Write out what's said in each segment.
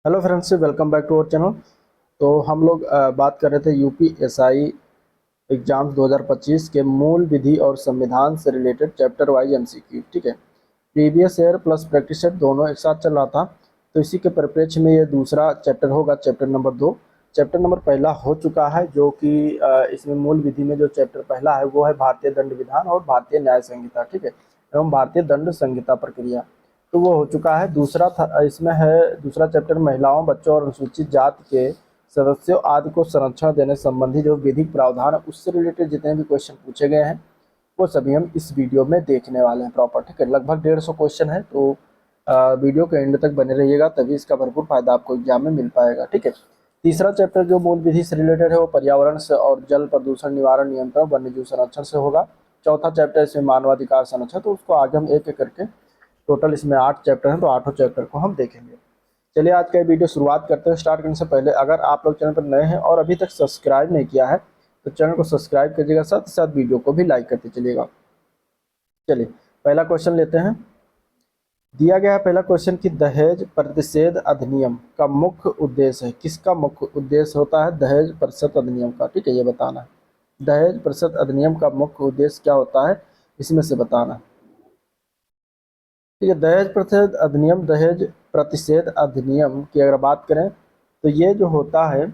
Hello friends, welcome back to our channel. तो हम लोग बात कर रहे थे यूपीएसआई एग्जाम्स 2025 के मूल विधि और संविधान से रिलेटेड चैप्टर वाइज एमसीक्यू। ठीक है, previous year plus practice set दोनों एक साथ चल रहा था। तो इसी के परिप्रेक्ष्य में ये दूसरा चैप्टर होगा, चैप्टर नंबर 2। चैप्टर नंबर पहला हो चुका है, जो कि इसमें मूल विधि में जो चैप्टर पहला है वो है भारतीय दंड विधान और भारतीय न्याय संहिता। ठीक है, एवं भारतीय दंड संहिता प्रक्रिया, तो वो हो चुका है। दूसरा था, इसमें है दूसरा चैप्टर महिलाओं, बच्चों और अनुसूचित जाति के सदस्यों आदि को संरक्षण देने संबंधी जो विधिक प्रावधान है उससे रिलेटेड जितने भी क्वेश्चन पूछे गए हैं वो सभी हम इस वीडियो में देखने वाले हैं प्रॉपर। ठीक है, लगभग 150 क्वेश्चन है, तो वीडियो के एंड तक बने रहिएगा, तभी इसका भरपूर फायदा आपको एग्जाम में मिल पाएगा। ठीक है, तीसरा चैप्टर जो मूल विधि से रिलेटेड है वो पर्यावरण से और जल प्रदूषण निवारण नियंत्रण वन्यजीव संरक्षण से होगा। चौथा चैप्टर इसमें मानवाधिकार संरक्षण, तो उसको आगे हम एक एक करके, टोटल इसमें 8 चैप्टर हैं, तो 8 चैप्टर को हम देखेंगे। चलिए आज का वीडियो शुरुआत करते हैं। स्टार्ट करने से पहले अगर आप लोग चैनल पर नए हैं और अभी तक सब्सक्राइब नहीं किया है तो चैनल को सब्सक्राइब कीजिएगा, साथ ही साथ वीडियो को भी लाइक करते चलिएगा। चलिए पहला क्वेश्चन लेते हैं। दिया गया है पहला क्वेश्चन कि दहेज प्रतिषेध अधिनियम का मुख्य उद्देश्य है। किसका मुख्य उद्देश्य होता है? दहेज प्रतिषेध अधिनियम का। ठीक है, ये बताना है दहेज प्रतिषेध अधिनियम का मुख्य उद्देश्य क्या होता है, इसमें से बताना है। ठीक है, दहेज प्रतिषेध अधिनियम की अगर बात करें तो ये जो होता है,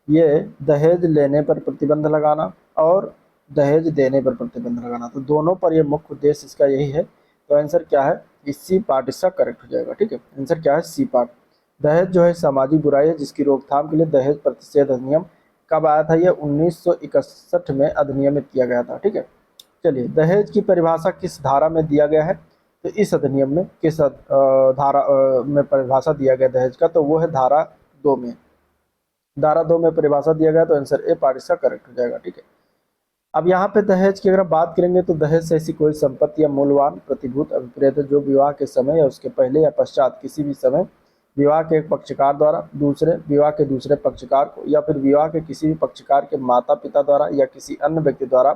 ये दहेज लेने पर प्रतिबंध लगाना और दहेज देने पर प्रतिबंध लगाना, तो दोनों पर ये मुख्य उद्देश्य इसका यही है। तो आंसर क्या है? सी पार्ट इसका करेक्ट हो जाएगा। ठीक है, आंसर क्या है? C part. दहेज जो है सामाजिक बुराई है जिसकी रोकथाम के लिए दहेज प्रतिषेध अधिनियम कब आया था? ये 1961 में अधिनियमित किया गया था। ठीक है, चलिए दहेज की परिभाषा किस धारा में दिया गया है? तो इस अधिनियम में किस धारा में परिभाषा दिया गया दहेज का? तो वो है धारा 2 में। धारा 2 में परिभाषा दिया गया, तो आंसर ए पार्ट इसका करेक्ट हो जाएगा। ठीक है, अब यहाँ पे दहेज की अगर बात करेंगे तो दहेज से ऐसी कोई संपत्ति या मूल्यवान प्रतिभूत अभिप्रेत है जो विवाह के समय या उसके पहले या पश्चात किसी भी समय विवाह के एक पक्षकार द्वारा दूसरे विवाह के दूसरे पक्षकार को या फिर विवाह के किसी भी पक्षकार के माता पिता द्वारा या किसी अन्य व्यक्ति द्वारा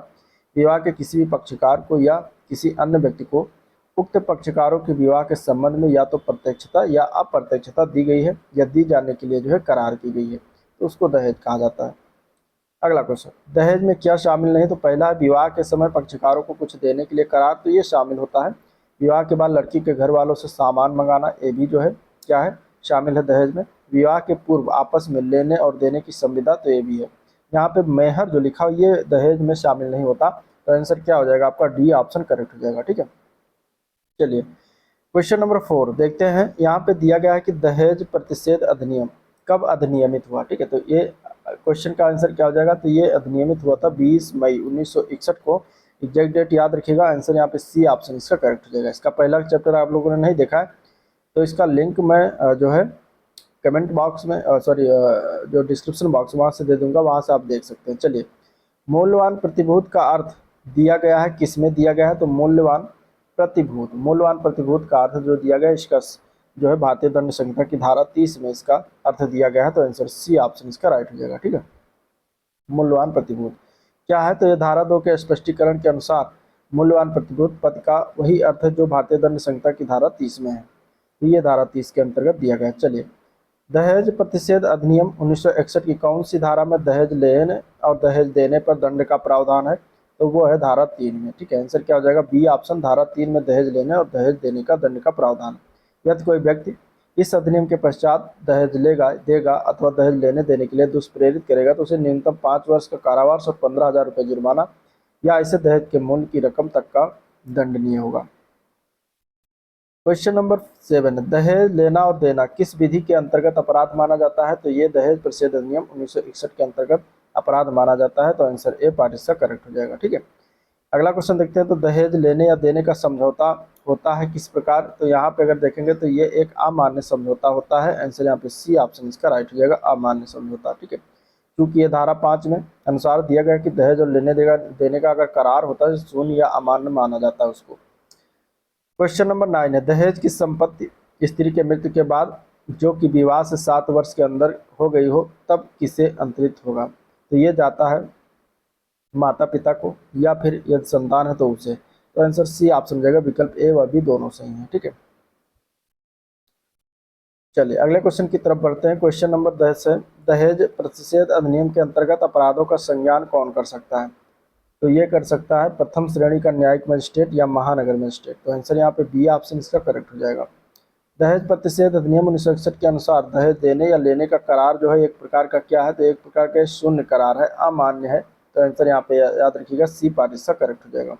विवाह के किसी भी पक्षकार को या किसी अन्य व्यक्ति को उक्त पक्षकारों के विवाह के संबंध में या तो प्रत्यक्षता या अप्रत्यक्षता दी गई है या दी जाने के लिए जो है करार की गई है, तो उसको दहेज कहा जाता है। अगला क्वेश्चन, दहेज में क्या शामिल नहीं? तो पहला है विवाह के समय पक्षकारों को कुछ देने के लिए करार, तो ये शामिल होता है। विवाह के बाद लड़की के घर वालों से सामान मंगाना, ये भी जो है क्या है? शामिल है दहेज में। विवाह के पूर्व आपस में लेने और देने की संविदा, तो ये भी है। यहाँ पे मेहर जो लिखा हो ये दहेज में शामिल नहीं होता, तो आंसर क्या हो जाएगा आपका? डी ऑप्शन करेक्ट हो जाएगा। ठीक है, चलिए क्वेश्चन नंबर 4 देखते हैं। यहाँ पे दिया गया है कि दहेज प्रतिषेध अधिनियम कब अधिनियमित हुआ? ठीक है, तो ये क्वेश्चन का आंसर क्या हो जाएगा? तो ये अधिनियमित हुआ था 20 मई 1961 को। एग्जैक्ट डेट याद रखिएगा, आंसर यहाँ पे सी ऑप्शन इसका करेक्ट हो जाएगा। इसका पहला चैप्टर आप लोगों ने नहीं देखा है तो इसका लिंक मैं जो है कमेंट बॉक्स में सॉरी जो डिस्क्रिप्शन बॉक्स वहाँ से दे दूंगा, वहाँ से आप देख सकते हैं। चलिए, मूल्यवान प्रतिभूत का अर्थ दिया गया है, किस में दिया गया है? तो मूल्यवान प्रतिभूत का अर्थ जो दिया गया है इसका जो है भारतीय दंड संहिता की धारा 30 में इसका अर्थ दिया गया है, तो आंसर सी ऑप्शन इसका राइट हो जाएगा। ठीक है, मूल्यवान प्रतिभूत क्या है? तो ये धारा 2 के स्पष्टीकरण के अनुसार मूल्यवान प्रतिभूत पद का वही अर्थ है जो भारतीय दंड संहिता की धारा 30 में है, तो ये धारा 30 के अंतर्गत दिया गया है। चलिए, दहेज प्रतिषेध अधिनियम 1961 की कौन सी धारा में दहेज लेने और दहेज देने पर दंड का प्रावधान है? तो वो है धारा 3 में। ठीक है, आंसर क्या हो जाएगा? बी ऑप्शन, धारा 3 में दहेज लेने और दहेज देने का दंड का प्रावधान। यदि कोई व्यक्ति इस अधिनियम के पश्चात दहेज देगा अथवा दहेज लेने देने के लिए दुष्प्रेरित करेगा तो उसे न्यूनतम 5 वर्ष का कारावास और 15,000 रुपये जुर्माना या इसे दहेज के मूल्य की रकम तक का दंडनीय होगा। क्वेश्चन नंबर 7, दहेज लेना और देना किस विधि के अंतर्गत अपराध माना जाता है? तो ये दहेज प्रतिषेध अधिनियम 1961 के अंतर्गत अपराध माना जाता है, तो आंसर ए पार्ट इसका करेक्ट हो जाएगा। ठीक है, अगला क्वेश्चन देखते हैं। तो दहेज लेने या देने का समझौता होता है किस प्रकार? तो यहाँ पे अगर देखेंगे तो ये एक अमान्य समझौता होता है, आंसर यहाँ पे सी ऑप्शन इसका राइट हो जाएगा, अमान्य समझौता। ठीक है, क्योंकि ये धारा 5 में अनुसार दिया गया कि दहेज और देने का अगर करार होता है शून्य या अमान्य माना जाता है उसको। क्वेश्चन नंबर 9 है, दहेज की संपत्ति स्त्री के मृत्यु के बाद जो कि विवाह से 7 वर्ष के अंदर हो गई हो तब किसे अंतरित होगा? तो ये जाता है माता पिता को या फिर यदि संतान है तो उसे, तो आंसर सी ऑप्शन हो जाएगा, विकल्प ए व बी दोनों सही है। ठीक है, चलिए अगले क्वेश्चन की तरफ बढ़ते हैं। क्वेश्चन नंबर 10 है, दहेज प्रतिषेध अधिनियम के अंतर्गत अपराधों का संज्ञान कौन कर सकता है? तो ये कर सकता है प्रथम श्रेणी का न्यायिक मजिस्ट्रेट या महानगर मजिस्ट्रेट। तो आंसर यहाँ पे बी ऑप्शन इसका करेक्ट हो जाएगा। दहेज प्रतिषेध अधिनियम 1961 के अनुसार दहेज देने या लेने का करार जो है एक प्रकार का क्या है? तो एक प्रकार का शून्य करार है, अमान्य है। तो आंसर यहाँ पे याद रखिएगा सी पार्ट इसका करेक्ट हो जाएगा।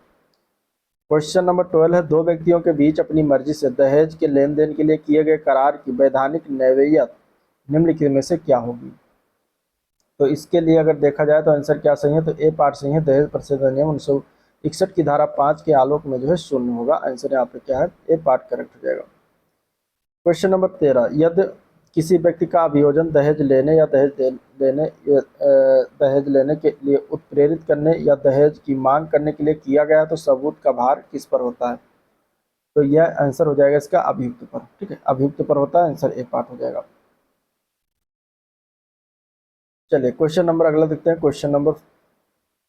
क्वेश्चन नंबर 12 है, दो व्यक्तियों के बीच अपनी मर्जी से दहेज के लेन देन के लिए किए गए करार की वैधानिक नैवेयत निम्नलिखित में से क्या होगी? तो इसके लिए अगर देखा जाए तो आंसर क्या सही है? तो ए पार्ट सही है। दहेज प्रतिषेध अधिनियम 1961 की धारा 5 के आलोक में जो है शून्य होगा। आंसर यहाँ पे क्या है? ए पार्ट करेक्ट हो जाएगा। क्वेश्चन नंबर 13, यदि किसी व्यक्ति का अभियोजन दहेज लेने या दहेज लेने के लिए उत्प्रेरित करने या दहेज की मांग करने के लिए किया गया तो सबूत का भार किस पर होता है? तो यह आंसर हो जाएगा इसका अभियुक्त पर। ठीक है, अभियुक्त पर होता है। आंसर ए पार्ट हो जाएगा। चलिए क्वेश्चन नंबर अगला देखते हैं। क्वेश्चन नंबर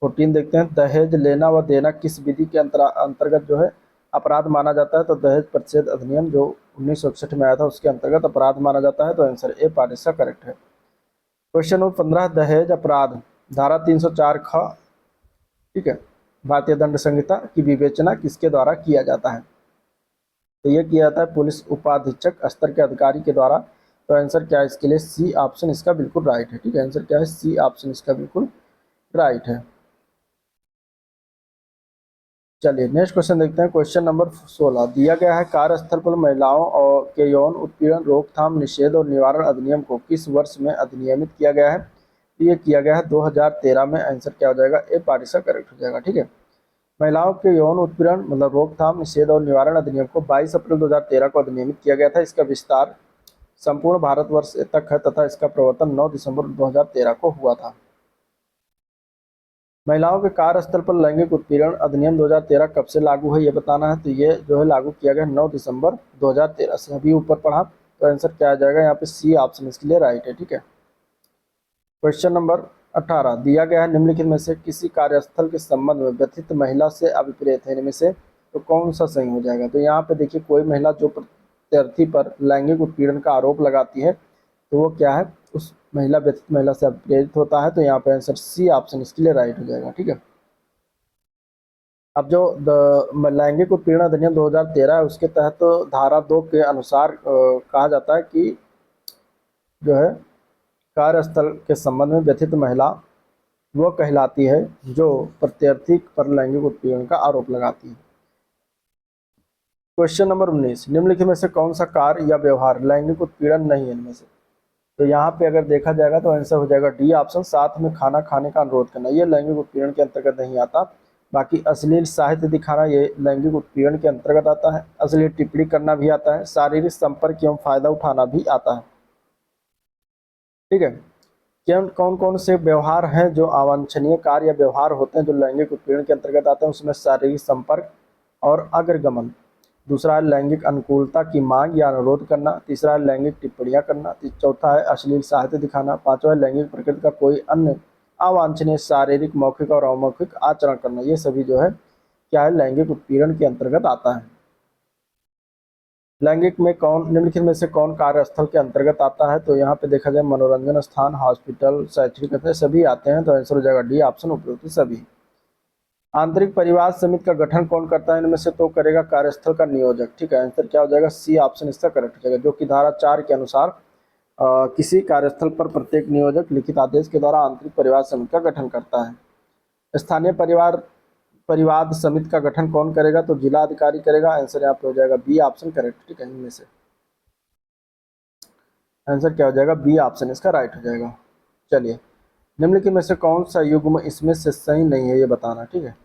14 देखते हैं, दहेज लेना व देना किस विधि के अंतर्गत जो है अपराध माना जाता है? तो दहेज प्रतिषेध अधिनियम जो 1961 में आया था उसके अंतर्गत अपराध माना जाता है। तो आंसर ए पार्ट इसका करेक्ट है। क्वेश्चन नंबर 15, दहेज अपराध धारा 304 ख, ठीक है, भारतीय दंड संहिता की विवेचना किसके द्वारा किया जाता है? तो यह किया जाता है पुलिस उपाधीक्षक स्तर के अधिकारी के द्वारा। तो आंसर क्या है इसके लिए? सी ऑप्शन इसका बिल्कुल राइट है। ठीक है, आंसर क्या है? सी ऑप्शन इसका बिल्कुल राइट है। चलिए नेक्स्ट क्वेश्चन देखते हैं। क्वेश्चन नंबर 16 दिया गया है, कार्यस्थल पर महिलाओं और के यौन उत्पीड़न रोकथाम निषेध और निवारण अधिनियम को किस वर्ष में अधिनियमित किया गया है? तो ये किया गया है 2013 में। आंसर क्या हो जाएगा? ए पार्ट इसका करेक्ट हो जाएगा। ठीक है, महिलाओं के यौन उत्पीड़न मतलब रोकथाम निषेध और निवारण अधिनियम को 22 अप्रैल 2013 को अधिनियमित किया गया था। इसका विस्तार संपूर्ण भारतवर्ष तक है तथा इसका प्रवर्तन 9 दिसंबर 2013 को हुआ था। महिलाओं के कार्यस्थल पर लैंगिक उत्पीड़न अधिनियम 2013 कब से लागू है ये बताना है। तो ये जो है लागू किया गया 9 दिसंबर 2013 से। अभी ऊपर पढ़ा। तो आंसर क्या आ जाएगा? यहाँ पे सी ऑप्शन इसके लिए राइट है। ठीक है, क्वेश्चन नंबर 18 दिया गया है, निम्नलिखित में से किसी कार्यस्थल के संबंध में व्यथित महिला से अभिप्रेत है इनमें से तो कौन सा सही हो जाएगा? तो यहाँ पे देखिए कोई महिला जो प्रत्यार्थी पर लैंगिक उत्पीड़न का आरोप लगाती है तो वो क्या है? उस महिला व्यथित महिला से प्रेरित होता है। तो यहाँ पे आंसर सी ऑप्शन इसके लिए राइट हो जाएगा। ठीक है, अब जो लैंगिक उत्पीड़न अधिनियम 2013 है उसके तहत तो धारा 2 के अनुसार कहा जाता है कि जो है कार्यस्थल के संबंध में व्यथित महिला वो कहलाती है जो प्रत्यार्थी पर लैंगिक उत्पीड़न का आरोप लगाती है। क्वेश्चन नंबर 19 निम्नलिखित में से कौन सा कार्य या व्यवहार लैंगिक उत्पीड़न नहीं है इनमें से? तो यहाँ पे अगर देखा जाएगा तो आंसर हो जाएगा डी ऑप्शन, साथ में खाना खाने का अनुरोध करना। ये लैंगिक उत्पीड़न के अंतर्गत नहीं आता। बाकी अश्लील साहित्य दिखाना ये लैंगिक उत्पीड़न के अंतर्गत आता है। अश्लील टिप्पणी करना भी आता है। शारीरिक संपर्क एवं फायदा उठाना भी आता है। ठीक है, कौन कौन से व्यवहार हैं जो अवांछनीय कार्य या व्यवहार होते हैं जो लैंगिक उत्पीड़न के अंतर्गत आते हैं? उसमें शारीरिक संपर्क और अग्रगमन। दूसरा है लैंगिक अनुकूलता की मांग या अनुरोध करना। तीसरा है लैंगिक टिप्पणियां करना। चौथा है अश्लील साहित्य दिखाना। पांचवा है लैंगिक प्रकृति का कोई अन्य अवांछनीय शारीरिक मौखिक और अमौखिक आचरण करना। ये सभी जो है क्या है? लैंगिक उत्पीड़न के अंतर्गत आता है। लैंगिक में कौन निम्नलिखित में से कौन कार्यस्थल के अंतर्गत आता है? तो यहाँ पे देखा जाए मनोरंजन स्थान, हॉस्पिटल, शैक्षणिक स्थल सभी आते हैं। तो आंसर हो जाएगा डी ऑप्शन, उपयुक्त सभी। आंतरिक परिवार समिति का गठन कौन करता है इनमें से? तो करेगा कार्यस्थल का नियोजक। ठीक है, आंसर क्या हो जाएगा? सी ऑप्शन इसका करेक्ट हो जाएगा, जो कि धारा 4 के अनुसार किसी कार्यस्थल पर प्रत्येक नियोजक लिखित आदेश के द्वारा आंतरिक परिवार समिति का गठन करता है। स्थानीय परिवाद समिति का गठन कौन करेगा? तो जिला अधिकारी करेगा। आंसर यहाँ पे हो जाएगा बी ऑप्शन करेक्ट। ठीक है, इनमें से आंसर क्या हो जाएगा? बी ऑप्शन इसका राइट हो जाएगा। चलिए निम्नलिखित में से कौन सा युग्म इसमें से सही नहीं है ये बताना। ठीक है,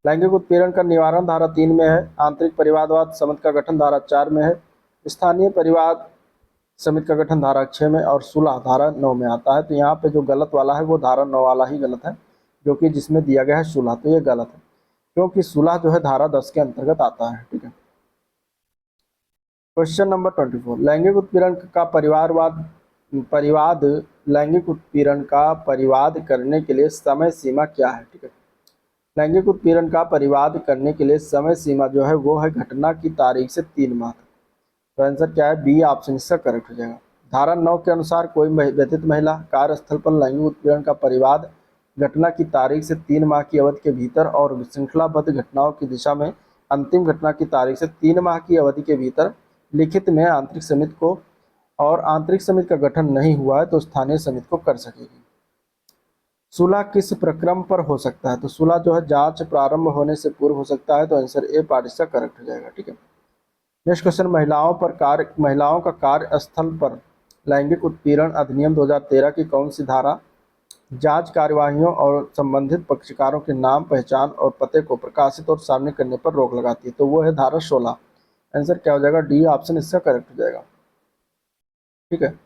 लैंगिक उत्पीड़न का निवारण धारा 3 में है। आंतरिक परिवादवाद समिति का गठन धारा 4 में है। स्थानीय परिवाद समिति का गठन धारा 6 में और सुलह धारा 9 में आता है। तो यहाँ पे जो गलत वाला है वो धारा 9 वाला ही गलत है, जो कि जिसमें दिया गया है सुलह। तो ये गलत है क्योंकि सुलह जो है धारा 10 के अंतर्गत आता है। ठीक है, क्वेश्चन नंबर 24 लैंगिक उत्पीड़न का परिवाद लैंगिक उत्पीड़न का परिवाद करने के लिए समय सीमा क्या है? ठीक है, लैंगिक उत्पीड़न का परिवाद करने के लिए समय सीमा जो है वो है घटना की तारीख से 3 माह तक। तो आंसर क्या है, बी ऑप्शन इसका करेक्ट हो जाएगा। धारा 9 के अनुसार कोई व्यतीत महिला कार्यस्थल पर लैंगिक उत्पीड़न का परिवाद घटना की तारीख से 3 माह की अवधि के भीतर और श्रृंखलाबद्ध घटनाओं की दिशा में अंतिम घटना की तारीख से 3 माह की अवधि के भीतर लिखित में आंतरिक समिति को और आंतरिक समिति का गठन नहीं हुआ है तो स्थानीय समिति को कर सकेगी। सुलह किस प्रक्रम पर हो सकता है, तो सुलह जो है जांच प्रारंभ होने से पूर्व हो सकता है, तो आंसर ए पार्ट इसका करेक्ट हो जाएगा। ठीक है, नेक्स्ट क्वेश्चन, महिलाओं का कार्यस्थल पर लैंगिक उत्पीड़न अधिनियम 2013 की कौन सी धारा जांच कार्यवाहियों और संबंधित पक्षकारों के नाम, पहचान और पते को प्रकाशित और सार्वजनिक करने पर रोक लगाती है, तो वो है धारा 16। आंसर क्या हो जाएगा, डी ऑप्शन इसका करेक्ट हो जाएगा। ठीक है,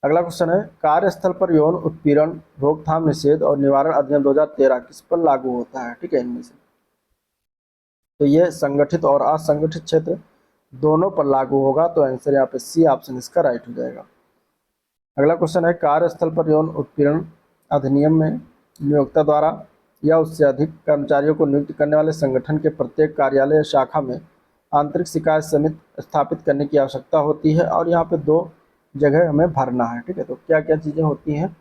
अगला क्वेश्चन है, कार्यस्थल पर यौन उत्पीड़न रोकथाम निषेध और निवारण अधिनियम 2013 किस पर लागू होता है। ठीक है, इनमें से तो ये संगठित और असंगठित क्षेत्र दोनों पर लागू होगा, तो आंसर यहाँ पे सी ऑप्शन इसका राइट हो जाएगा। अगला क्वेश्चन है, कार्यस्थल पर यौन उत्पीड़न अधिनियम में नियोक्ता द्वारा या उससे अधिक कर्मचारियों को नियुक्त करने वाले संगठन के प्रत्येक कार्यालय या शाखा में आंतरिक शिकायत समिति स्थापित करने की आवश्यकता होती है, और यहाँ पे 2 जगह हमें भरना है। ठीक है, तो क्या क्या चीज़ें होती हैं,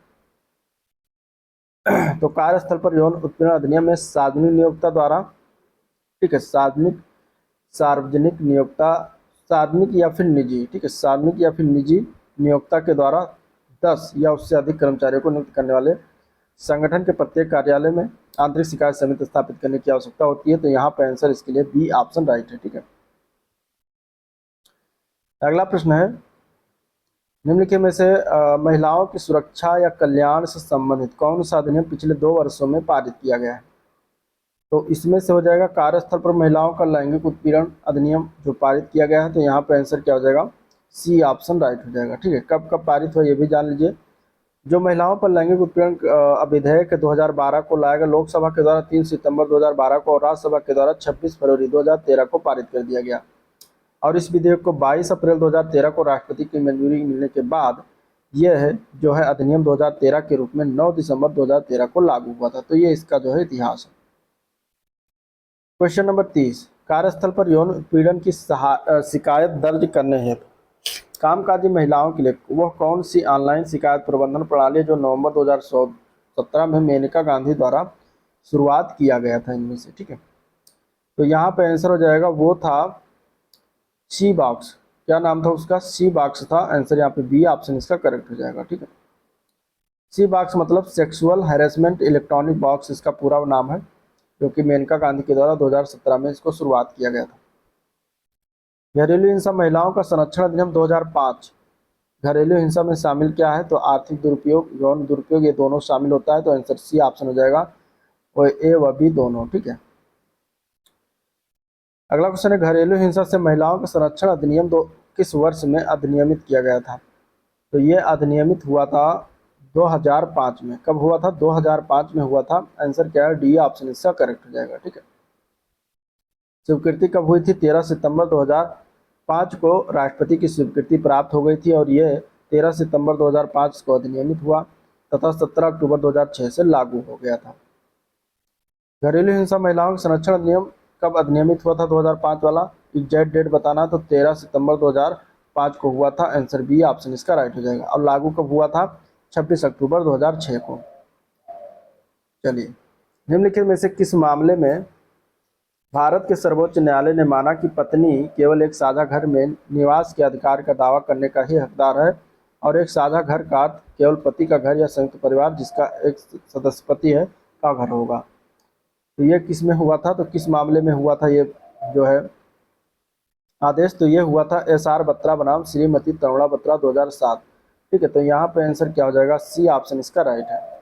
तो कार्यस्थल पर यौन उत्पीड़न अधिनियम में सार्वजनिक नियोक्ता द्वारा, ठीक है, सार्वजनिक नियोक्ता, सार्वजनिक या फिर निजी, ठीक है, सार्वजनिक या फिर निजी नियोक्ता के द्वारा 10 या उससे अधिक कर्मचारियों को नियुक्त करने वाले संगठन के प्रत्येक कार्यालय में आंतरिक शिकायत समिति स्थापित करने की आवश्यकता होती है, तो यहाँ पर आंसर इसके लिए बी ऑप्शन राइट है। ठीक है, अगला प्रश्न है, निम्नलिखित में से महिलाओं की सुरक्षा या कल्याण से संबंधित कौन सा अधिनियम पिछले 2 वर्षों में पारित किया गया है, तो इसमें से हो जाएगा कार्यस्थल पर महिलाओं का लैंगिक उत्पीड़न अधिनियम जो पारित किया गया है, तो यहाँ पर आंसर क्या हो जाएगा, सी ऑप्शन राइट हो जाएगा। ठीक है, कब कब पारित हुआ ये भी जान लीजिए। जो महिलाओं पर लैंगिक उत्पीड़न विधेयक 2012 को लाया गया, लोकसभा के द्वारा 3 सितंबर 2012 को और राज्यसभा के द्वारा 26 फरवरी 2013 को पारित कर दिया गया, और इस विधेयक को 22 अप्रैल 2013 को राष्ट्रपति की मंजूरी मिलने के बाद यह है जो है अधिनियम 2013 के रूप में 9 दिसंबर 2013 को लागू हुआ था, तो ये इसका जो है इतिहास है। क्वेश्चन नंबर 30, कार्यस्थल पर यौन उत्पीड़न की शिकायत दर्ज करने हेतु कामकाजी महिलाओं के लिए वह कौन सी ऑनलाइन शिकायत प्रबंधन प्रणाली जो नवंबर 2017 में मेनका गांधी द्वारा शुरुआत किया गया था इनमें से। ठीक है, तो यहाँ पे आंसर हो जाएगा, वो था सी बॉक्स, क्या नाम था उसका, सी बॉक्स था, आंसर यहाँ पे बी ऑप्शन इसका करेक्ट हो जाएगा। ठीक है, सी बॉक्स मतलब सेक्सुअल हैरेसमेंट इलेक्ट्रॉनिक बॉक्स इसका पूरा नाम है, जो कि मेनका गांधी के द्वारा 2017 में इसको शुरुआत किया गया था। घरेलू हिंसा महिलाओं का संरक्षण अधिनियम 2005 घरेलू हिंसा में शामिल क्या है, तो आर्थिक दुरुपयोग, यौन दुरुपयोग, ये दोनों शामिल होता है, तो आंसर सी ऑप्शन हो जाएगा, वो ए व बी दोनों। ठीक है, अगला क्वेश्चन है, घरेलू हिंसा से महिलाओं का संरक्षण अधिनियम किस वर्ष में अधिनियमित किया गया था, तो ये अधिनियमित हुआ था 2005 में। कब हुआ था, 2005 में हुआ था, आंसर क्या है, डी ऑप्शन इसका करेक्ट हो जाएगा। ठीक है, स्वीकृति कब हुई थी, 13 सितंबर 2005 को राष्ट्रपति की स्वीकृति प्राप्त हो गई थी, और ये 13 सितंबर 2005 को अधिनियमित हुआ तथा 17 अक्टूबर 2006 से लागू हो गया था। घरेलू हिंसा महिलाओं के संरक्षण अधिनियम कब अधिनियमित हुआ था, 2005 वाला, एग्जैक्ट डेट बताना, तो 13 सितंबर 2005 को हुआ था, आंसर बी ऑप्शन इसका राइट हो जाएगा। और लागू कब हुआ था, 26 अक्टूबर 2006 को। चलिए, निम्नलिखित में से किस मामले में भारत के सर्वोच्च न्यायालय ने माना कि पत्नी केवल एक साझा घर में निवास के अधिकार का दावा करने का ही हकदार है, और एक साझा घर का अर्थ केवल पति का घर या संयुक्त परिवार जिसका एक सदस्य पति है का घर होगा। तो ये किस में हुआ था, तो किस मामले में हुआ था ये जो है आदेश, तो ये हुआ था SR बत्रा बनाम श्रीमती तरुणा बत्रा 2007। ठीक है, तो यहाँ पे आंसर क्या हो जाएगा, सी ऑप्शन इसका राइट है।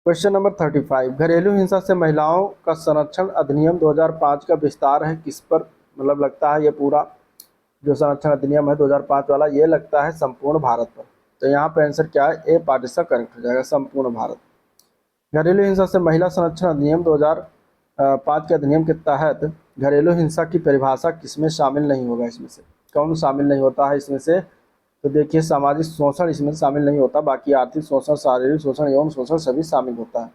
क्वेश्चन नंबर 35, घरेलू हिंसा से महिलाओं का संरक्षण अधिनियम 2005 का विस्तार है किस पर, मतलब लगता है ये पूरा जो संरक्षण अधिनियम है 2005 वाला, ये लगता है संपूर्ण भारत पर, तो यहाँ पे आंसर क्या है, ए पार्ट इसका करेक्ट हो जाएगा, संपूर्ण भारत। घरेलू हिंसा से महिला संरक्षण अधिनियम 2005 के अधिनियम के तहत घरेलू हिंसा की परिभाषा किसमें शामिल नहीं होगा, इसमें से कौन शामिल नहीं होता है इसमें से, तो देखिए सामाजिक शोषण इसमें शामिल नहीं होता, बाकी आर्थिक शोषण, शारीरिक शोषण, यौन शोषण सभी शामिल होता है,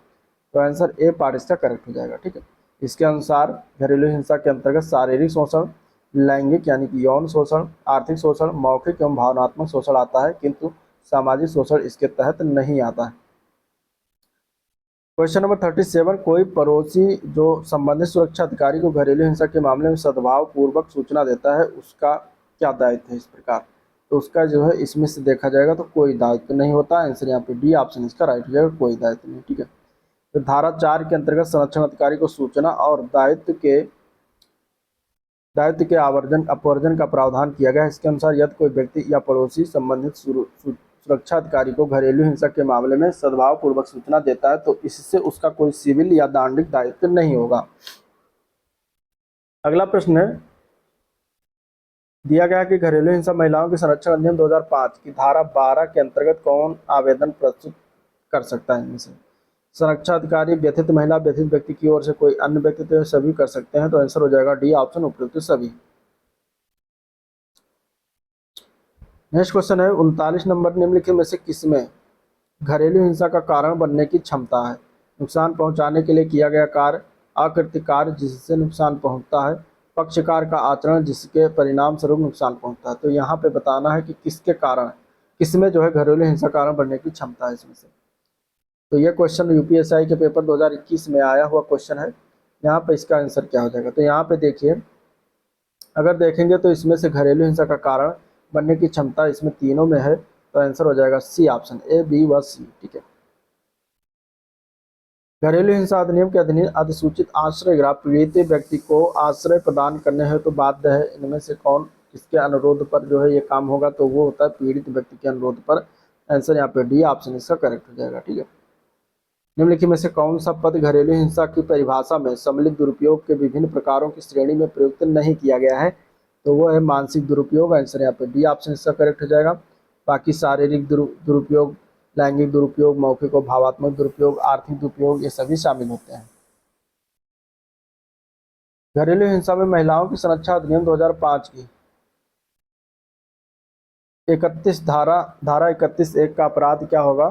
तो आंसर ए पार्ट इसका करेक्ट हो जाएगा। ठीक है, इसके अनुसार घरेलू हिंसा के अंतर्गत शारीरिक शोषण, लैंगिक यानी कि यौन शोषण, आर्थिक शोषण, मौखिक एवं भावनात्मक शोषण आता है, किंतु सामाजिक शोषण इसके तहत नहीं आता है। क्वेश्चन नंबर 37, कोई पड़ोसी जो संबंधित सुरक्षा अधिकारी को घरेलू हिंसा के मामले में सद्भाव पूर्वक सूचना देता है, उसका क्या दायित्व है इस प्रकार। तो उसका जो है इसमें से देखा जाएगा तो कोई दायित्व नहीं होता। आंसर यहाँ पे डी ऑप्शन इसका राइट हो जाएगा, कोई दायित्व नहीं। ठीक है, तो धारा 4 के अंतर्गत संरक्षण अधिकारी को सूचना और दायित्व के अपवर्जन का प्रावधान किया गया है। इसके अनुसार यदि कोई व्यक्ति या पड़ोसी संबंधित सुरक्षा अधिकारी को घरेलू हिंसा के मामले में सद्भाव पूर्वक सूचना देता है तो इससे उसका कोई सिविल या दंडिक दायित्व नहीं होगा। अगला प्रश्न है, दिया गया कि घरेलू हिंसा महिलाओं के संरक्षण अधिनियम 2005 की धारा 12 के अंतर्गत कौन आवेदन प्रस्तुत कर सकता है। इनमें से संरक्षण अधिकारी, व्यथित महिला, व्यथित व्यक्ति की ओर से कोई अन्य व्यक्ति, तो सभी कर सकते हैं। तो आंसर हो जाएगा डी ऑप्शन, उपयुक्त सभी। नेक्स्ट क्वेश्चन है 39 नंबर, निम्नलिखित में से किसमें घरेलू हिंसा का कारण बनने की क्षमता है। नुकसान पहुंचाने के लिए किया गया कार्य, अकृत्य कार्य जिससे नुकसान पहुंचता है, पक्षकार का आचरण जिसके परिणाम स्वरूप नुकसान पहुंचता है। तो यहाँ पे बताना है कि किसके कारण, किसमें जो है घरेलू हिंसा कारण बनने की क्षमता है इसमें से। तो ये क्वेश्चन यूपीएससी के पेपर 2021 में आया हुआ क्वेश्चन है। यहाँ पे इसका आंसर क्या हो जाएगा। तो यहाँ पे देखिए, अगर देखेंगे तो इसमें से घरेलू हिंसा का कारण बनने की क्षमता इसमें तीनों में है। तो आंसर हो जाएगा सी ऑप्शन, ए, बी व सी। ठीक है, घरेलू हिंसा अधिनियम के अधीन अधिसूचित आश्रय गृह पीड़ित व्यक्ति को आश्रय प्रदान करने हेतु बाध्य है। इनमें से कौन किसके अनुरोध पर जो है ये काम होगा। तो वो होता है पीड़ित व्यक्ति के अनुरोध पर। आंसर यहाँ पे डी ऑप्शन इसका करेक्ट हो जाएगा। ठीक है, निम्नलिखित में से कौन सा पद घरेलू हिंसा की परिभाषा में सम्मिलित दुरुपयोग के विभिन्न प्रकारों की श्रेणी में प्रयुक्त नहीं किया गया है। तो वो है मानसिक दुरुपयोग। आंसर यहाँ पे डी ऑप्शन इसका करेक्ट हो जाएगा। बाकी शारीरिक दुरुपयोग, लैंगिक दुरुपयोग, मौखिक और भावात्मक दुरुपयोग, आर्थिक दुरुपयोग, ये सभी शामिल होते हैं। घरेलू हिंसा में महिलाओं की संरक्षा अधिनियम 2005 की 31 धारा 31(1) का अपराध क्या होगा।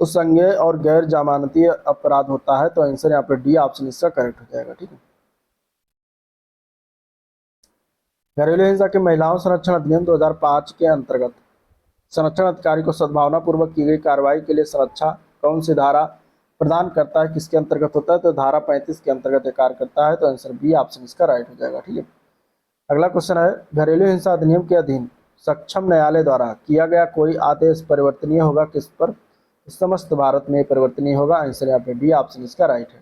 तो संज्ञेय और गैर जमानती अपराध होता है। तो आंसर यहाँ पर डी ऑप्शन इसका करेक्ट हो जाएगा। ठीक है, घरेलू हिंसा के महिलाओं संरक्षण अधिनियम 2005 के अंतर्गत संरक्षण अधिकारी को सद्भावना पूर्वक की गई कार्रवाई के लिए संरक्षा कौन सी धारा प्रदान करता है, किसके अंतर्गत होता है। तो धारा 35 के अंतर्गत कार्य करता है। तो आंसर बी ऑप्शन इसका राइट हो जाएगा। ठीक है, अगला क्वेश्चन है, घरेलू हिंसा अधिनियम के अधीन सक्षम न्यायालय द्वारा किया गया कोई आदेश परिवर्तनीय होगा किस पर। समस्त भारत में परिवर्तनीय होगा। आंसर यहाँ पे डी ऑप्शन इसका राइट है।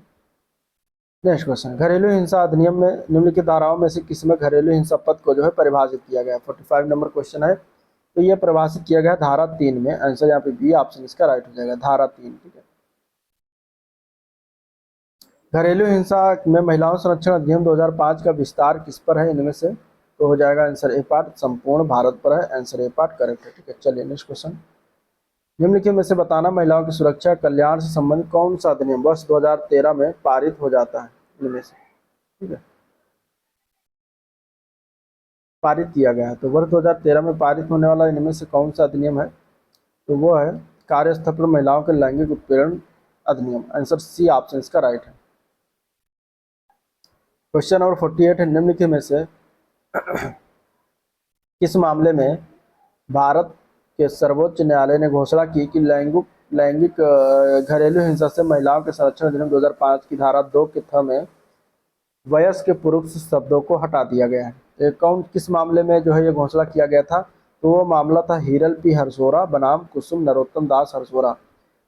नेक्स्ट क्वेश्चन, घरेलू हिंसा अधिनियम में निम्नलिखित धाराओं में से किसमें घरेलू हिंसा पद को जो है परिभाषित किया गया। 45 नंबर क्वेश्चन है। तो ये परिभाषित किया गया धारा 3 में। आंसर यहाँ पे बी ऑप्शन इसका राइट हो जाएगा, धारा 3। ठीक है, घरेलू हिंसा में महिलाओं संरक्षण अधिनियम 2005 का विस्तार किस पर है इनमें से। तो हो जाएगा आंसर ए पार्ट, संपूर्ण भारत पर है। आंसर ए पार्ट करेक्ट है। ठीक है, चलिए नेक्स्ट क्वेश्चन, निम्नलिखित में से बताना महिलाओं की सुरक्षा कल्याण से संबंधित कौन सा अधिनियम वर्ष 2013 में पारित हो जाता है इनमें से। ठीक है, पारित किया गया है। तो वर्ष 2013 में पारित होने वाला इनमें से कौन सा अधिनियम है। तो वो है कार्यस्थल पर महिलाओं के लैंगिक उत्पीड़न अधिनियम। आंसर सी ऑप्शन इसका राइट है। क्वेश्चन नंबर 48 है, निम्नलिखित में से किस मामले में भारत के सर्वोच्च न्यायालय ने घोषणा की कि लैंगिक घरेलू हिंसा से महिलाओं के संरक्षण अधिनियम 2005 की धारा 2 के थ में वयस्क पुरुष शब्दों को हटा दिया गया है। कौन किस मामले में जो है ये घोषणा किया गया था। तो वो मामला था हीरल पी हरसोरा बनाम कुसुम नरोत्तम दास हरसोरा।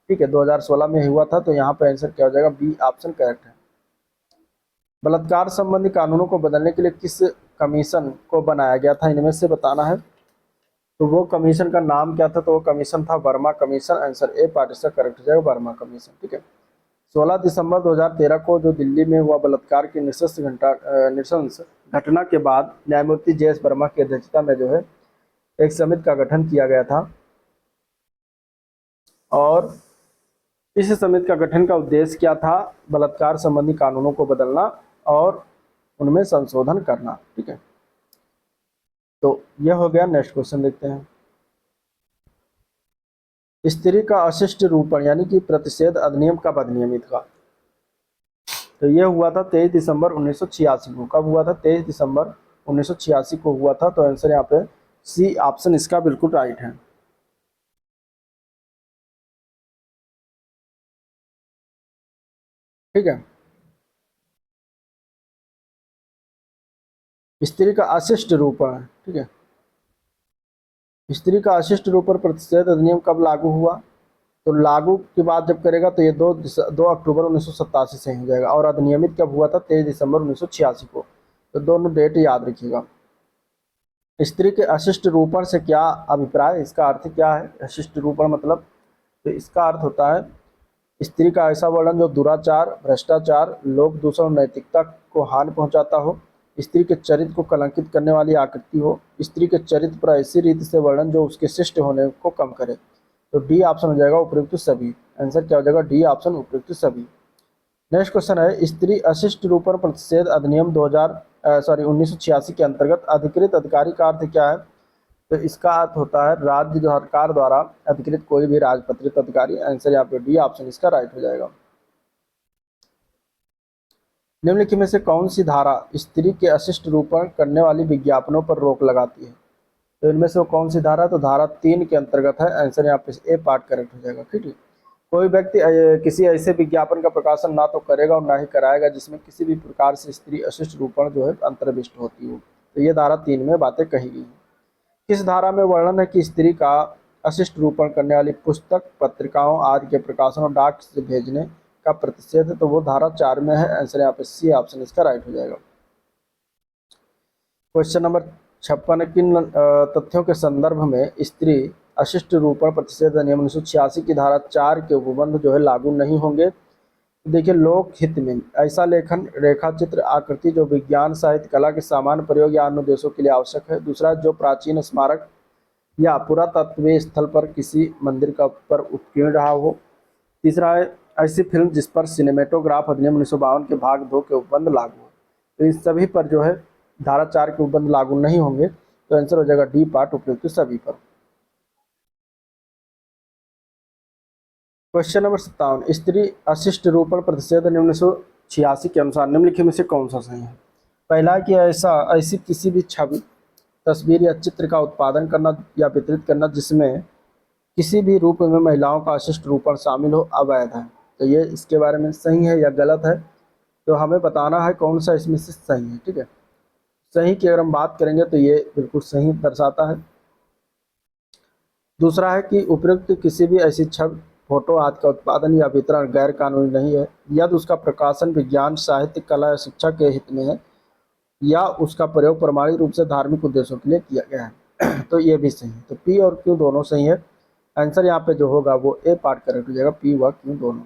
ठीक है, 2016 में हुआ था। तो यहाँ पे आंसर क्या हो जाएगा, बी ऑप्शन करेक्ट है। बलात्कार संबंधी कानूनों को बदलने के लिए किस कमीशन को बनाया गया था इनमें से बताना है। तो वो कमीशन का नाम क्या था। तो वो कमीशन था Verma commission. Answer A part इसका करेक्ट हो जाएगा, वर्मा कमीशन। ठीक है, 16 दिसंबर 2013 को जो दिल्ली में हुआ बलात्कार की नृशंस घटना के बाद न्यायमूर्ति जे.एस. वर्मा की अध्यक्षता में जो है एक समिति का गठन किया गया था। और इस समिति का गठन का उद्देश्य क्या था, बलात्कार संबंधी कानूनों को बदलना और उनमें संशोधन करना। ठीक है, तो यह हो गया। नेक्स्ट क्वेश्चन देखते हैं, स्त्री का अशिष्ट रूपण यानी कि प्रतिषेध अधिनियम कब अधिनियमित हुआ। तो यह हुआ था 23 दिसंबर 1986 को। कब हुआ था, 23 दिसंबर 1986 को हुआ था। तो आंसर यहाँ पे सी ऑप्शन इसका बिल्कुल राइट है। ठीक है। स्त्री का अशिष्ट रूपण, ठीक है, स्त्री का अशिष्ट रूपण प्रतिषेध अधिनियम कब लागू हुआ? तो लागू की बात जब करेगा तो ये 2 अक्टूबर 1987 से हो जाएगा, और अधिनियमित कब हुआ था? 23 दिसंबर 1986 को। तो दोनों डेट याद रखिएगा। स्त्री के अशिष्ट रूपण से क्या अभिप्राय, इसका अर्थ क्या है? अशिष्ट रूपण मतलब, तो इसका अर्थ होता है स्त्री का ऐसा वर्णन जो दुराचार, भ्रष्टाचार, लोक दूषण और नैतिकता को हानि पहुंचाता हो, स्त्री के चरित्र को कलंकित करने वाली आकृति हो, स्त्री के चरित्र पर ऐसी रीति से वर्णन जो उसके शिष्ट होने को कम करे। तो डी ऑप्शन हो जाएगा उपयुक्त सभी। आंसर क्या हो जाएगा? डी ऑप्शन उपयुक्त सभी। नेक्स्ट क्वेश्चन है, स्त्री अशिष्ट रूपण प्रतिषेध अधिनियम 1986 के अंतर्गत अधिकृत अधिकारी का अर्थ क्या है? तो इसका अर्थ होता है राज्य सरकार द्वारा अधिकृत कोई भी राजपत्रित अधिकारी। आंसर यहाँ पे डी ऑप्शन इसका राइट हो जाएगा। निम्नलिखित में से कौन सी धारा स्त्री के अशिष्ट रूपण करने वाली विज्ञापनों पर रोक लगाती है? तो इनमें से वो कौन सी धारा? तो धारा 3 के अंतर्गत है। आंसर यहाँ पे ए पार्ट करेक्ट हो जाएगा। ठीक है। कोई व्यक्ति किसी ऐसे विज्ञापन का प्रकाशन ना तो करेगा और ना ही कराएगा जिसमें किसी भी प्रकार से स्त्री अशिष्ट रूपण जो है अंतर्विष्ट होती हो। तो ये धारा 3 में बातें कही गई हैं। किस धारा में वर्णन है कि स्त्री का अशिष्ट रूपण करने वाली पुस्तक, पत्रिकाओं आदि के प्रकाशन और डाक से भेजने का प्रतिषेध है? तो वो धारा 4 में है। आंसर यहाँ पे सी ऑप्शन इसका राइट हो जाएगा। क्वेश्चन नंबर 56, किन तथ्यों के संदर्भ में स्त्री अशिष्ट रूपण प्रतिषेध अधिनियम 1986 की धारा 4 के उपबंध जो है लागू नहीं होंगे? देखिए, लोक हित में ऐसा लेखन, रेखा चित्र, आकृति जो विज्ञान, साहित्य, कला के सामान्य प्रयोग या अन्य उद्देश्यों के लिए आवश्यक है। दूसरा, जो प्राचीन स्मारक या पुरातत्वीय स्थल पर किसी मंदिर का पर उत्कीर्ण रहा हो। तीसरा है ऐसी फिल्म जिस पर सिनेमेटोग्राफ अधिनियम 1952 के भाग 2 के उपबंध लागू हो। तो इन सभी पर जो है धारा 4 के उपबंध लागू नहीं होंगे। तो आंसर हो जाएगा डी पार्ट उपयुक्त सभी पर। क्वेश्चन नंबर 57, स्त्री अशिष्ट रूपण प्रतिषेध अधिनियम 1986 के अनुसार निम्नलिखित में से कौन सा सही है? पहला है कि ऐसी किसी भी छवि, तस्वीर या चित्र का उत्पादन करना या वितरित करना जिसमें किसी भी रूप में महिलाओं का अशिष्ट रूपण शामिल हो अवैध है। तो ये इसके बारे में सही है या गलत है, तो हमें बताना है कौन सा इसमें से सही है। ठीक है। सही की अगर हम बात करेंगे तो ये बिल्कुल सही दर्शाता है। दूसरा है कि उपयुक्त किसी भी ऐसी छवि, फोटो आदि का उत्पादन या वितरण गैर कानूनी नहीं है, यदि उसका प्रकाशन विज्ञान, साहित्य, कला या शिक्षा के हित में है या उसका प्रयोग प्रमाणिक रूप से धार्मिक उद्देश्यों के लिए किया गया है। तो ये भी सही है। तो पी और क्यू दोनों सही है। आंसर यहाँ पे जो होगा वो ए पार्ट करेक्ट हो जाएगा, पी व क्यू दोनों।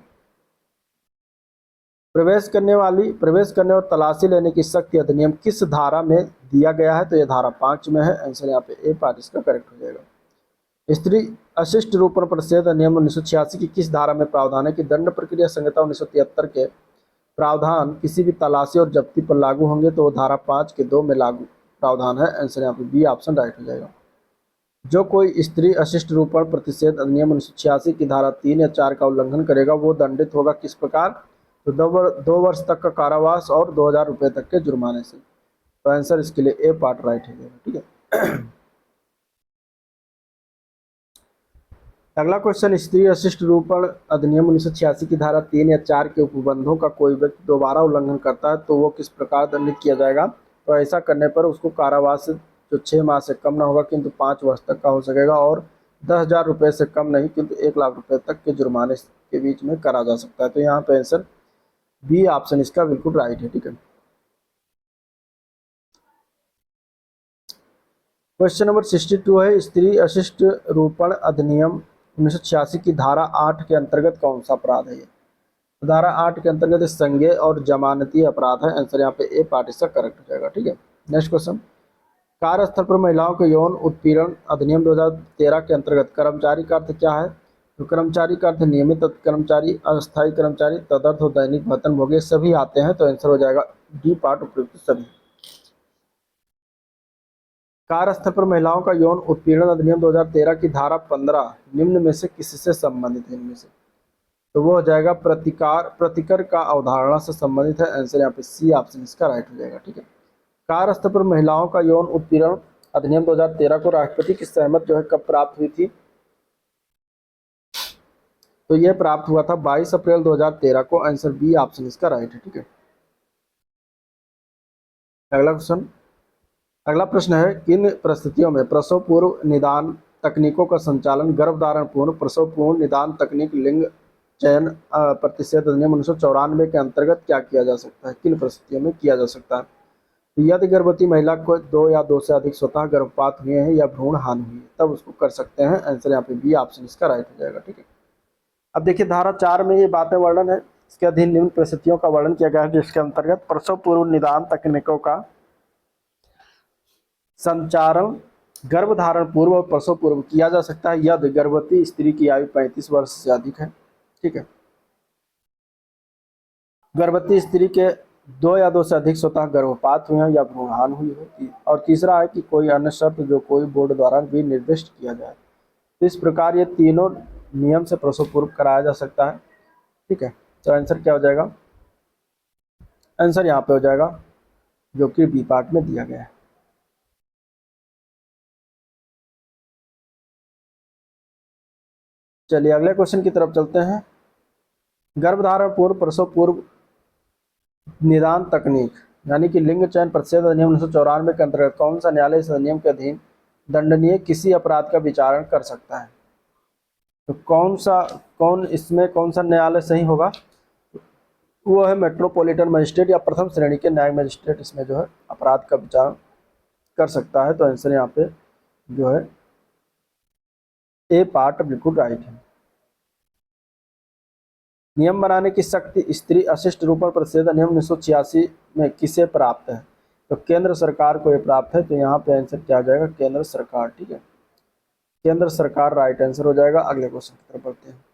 प्रवेश करने और तलाशी लेने की शक्ति अधिनियम किस धारा में दिया गया है? तो ये धारा 5 में है। आंसर यहाँ पे ए पार्ट इसका करेक्ट हो जाएगा। स्त्री अशिष्ट रूपण प्रतिषेध अधिनियम 1986 की किस धारा में प्रावधान है कि दंड प्रक्रिया संहिता 1973 के प्रावधान किसी भी तलाशी और जब्ती पर लागू होंगे? तो वो धारा 5 के 2 में लागू प्रावधान है। आंसर यहाँ पे बी ऑप्शन राइट हो जाएगा। जो कोई स्त्री अशिष्ट रूपण प्रतिषेध अधिनियम 1986 की धारा 3 या 4 का उल्लंघन करेगा वो दंडित होगा किस प्रकार? तो 2 वर्ष तक का कारावास और 2000 रुपये तक के जुर्माने से। तो आंसर इसके लिए ए पार्ट राइट हो जाएगा। ठीक है। अगला क्वेश्चन, स्त्री अशिष्ट रूपण अधिनियम 1986 की धारा 3 या 4 के उपबंधों का कोई व्यक्ति दोबारा उल्लंघन करता है तो वो किस प्रकार दंडित किया जाएगा? तो ऐसा करने पर उसको कारावास जो 6 माह से कम ना होगा किंतु 5 वर्ष तक का हो सकेगा, और 10,000 रुपये से कम नहीं किंतु 1 लाख रुपये तक के जुर्माने के बीच में करा जा सकता है। तो यहाँ पे आंसर बी ऑप्शन इसका बिल्कुल राइट है। ठीक है। क्वेश्चन नंबर 62 है, स्त्री अशिष्ट रूपण अधिनियम 1986 की धारा 8 के अंतर्गत कौन सा अपराध है? ये धारा 8 के अंतर्गत संज्ञेय और जमानती अपराध है। आंसर यहाँ पे ए पार्ट इसका करेक्ट हो जाएगा। ठीक है। नेक्स्ट क्वेश्चन, कार्यस्थल पर महिलाओं के यौन उत्पीड़न अधिनियम 2013 के अंतर्गत कर्मचारी का अर्थ क्या है? तो कर्मचारी का अर्थ नियमित कर्मचारी, अस्थायी कर्मचारी, तदर्थ और दैनिक वेतनभोगी सभी आते हैं। तो आंसर हो जाएगा डी पार्ट उपयुक्त सभी। कार्यस्थल पर महिलाओं का यौन उत्पीड़न अधिनियम 2013 की धारा 15 निम्न में से किससे संबंधित है? इनमें से तो वो हो जाएगा प्रतिकर का अवधारणा से संबंधित है। आंसर यहाँ पे सी ऑप्शन इसका राइट हो जाएगा। ठीक है। कार्य स्थल पर महिलाओं का यौन उत्पीड़न अधिनियम 2013 को राष्ट्रपति की सहमति जो है कब प्राप्त हुई थी? तो यह प्राप्त हुआ था 22 अप्रैल 2013 को। आंसर बी ऑप्शन इसका राइट है। ठीक है, अगला क्वेश्चन, अगला प्रश्न है, किन परिस्थितियों में प्रसव पूर्व निदान तकनीकों का संचालन गर्भधारण पूर्व प्रसव पूर्व निदान तकनीक लिंग चयन प्रतिषेध अधिनियम 1994 के अंतर्गत क्या किया जा सकता है? किन परिस्थितियों में किया जा सकता है? यदि गर्भवती महिला को 2 या 2 से अधिक स्वतः गर्भपात हुए हैं या भ्रूण हानि हुई है तब उसको कर सकते हैं। आंसर यहाँ पे बी ऑप्शन इसका राइट हो जाएगा। ठीक है, अब देखिए धारा 4 में ये बातें वर्णन है, इसके अधीन निम्न परिस्थितियों का वर्णन किया गया है जिसके अंतर्गत प्रसव पूर्व निदान तकनीकों का संचालन गर्भधारण पूर्व और प्रसव पूर्व किया जा सकता है यदि गर्भवती स्त्री की आयु 35 वर्ष से अधिक है। ठीक है, गर्भवती स्त्री के 2 या 2 से अधिक स्वतः गर्भपात हुए हैं या भ्रूणहान हुई है, और तीसरा है कि कोई अन्य शर्त जो कोई बोर्ड द्वारा भी निर्दिष्ट किया जाए। तो इस प्रकार ये तीनों नियम से प्रसव पूर्व कराया जा सकता है। ठीक है, तो आंसर क्या हो जाएगा? आंसर यहाँ पे हो जाएगा जो कि बी पार्ट में दिया गया है। चलिए अगले क्वेश्चन की तरफ चलते हैं। गर्भधारण पूर्व प्रसव पूर्व निदान तकनीक यानी कि लिंग चयन प्रतिषेध अधिनियम 1994 के अंतर्गत कौन सा न्यायालय इस अधिनियम के अधीन दंडनीय किसी अपराध का विचारण कर सकता है? तो कौन इसमें कौन सा न्यायालय सही होगा? वो है मेट्रोपॉलिटन मजिस्ट्रेट या प्रथम श्रेणी के न्यायिक मजिस्ट्रेट इसमें जो है अपराध का विचारण कर सकता है। तो आंसर यहाँ पे जो है ए पार्ट बिल्कुल राइट है। नियम बनाने की शक्ति स्त्री अशिष्ट रूपण प्रतिषेध अधिनियम 1986 में किसे प्राप्त है? तो केंद्र सरकार को ये प्राप्त है। तो यहाँ पे आंसर क्या हो जाएगा? केंद्र सरकार। ठीक है, केंद्र सरकार राइट आंसर हो जाएगा। अगले क्वेश्चन की तरफ बढ़ते हैं।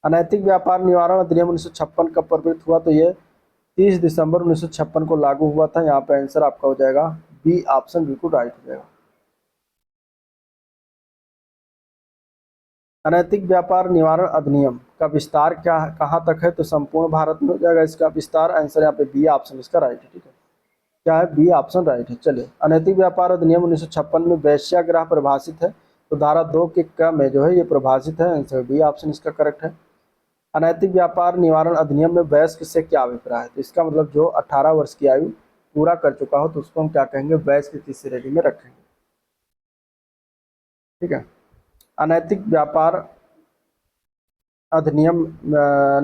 अनैतिक व्यापार निवारण अधिनियम 1956 कब प्रवृत्त हुआ? तो ये 30 दिसंबर 1956 को लागू हुआ था। यहाँ पे आंसर आपका हो जाएगा बी ऑप्शन बिल्कुल राइट हो जाएगा। अनैतिक व्यापार निवारण अधिनियम का विस्तार कहाँ तक है? तो संपूर्ण भारत में हो जाएगा इसका विस्तार। आंसर यहाँ पे बी ऑप्शन इसका राइट है। ठीक है, क्या है? बी ऑप्शन राइट है। चलिए, अनैतिक व्यापार अधिनियम 1956 में वेश्याग्रह परिभाषित है। तो धारा 2 के क में जो है ये परिभाषित है। आंसर बी ऑप्शन इसका करेक्ट है। अनैतिक व्यापार निवारण अधिनियम में वयस्क से क्या अभिप्राय है? तो इसका मतलब जो 18 वर्ष की आयु पूरा कर चुका हो तो उसको हम क्या कहेंगे? वयस्क की श्रेणी में रखेंगे। ठीक है, अनैतिक व्यापार अधिनियम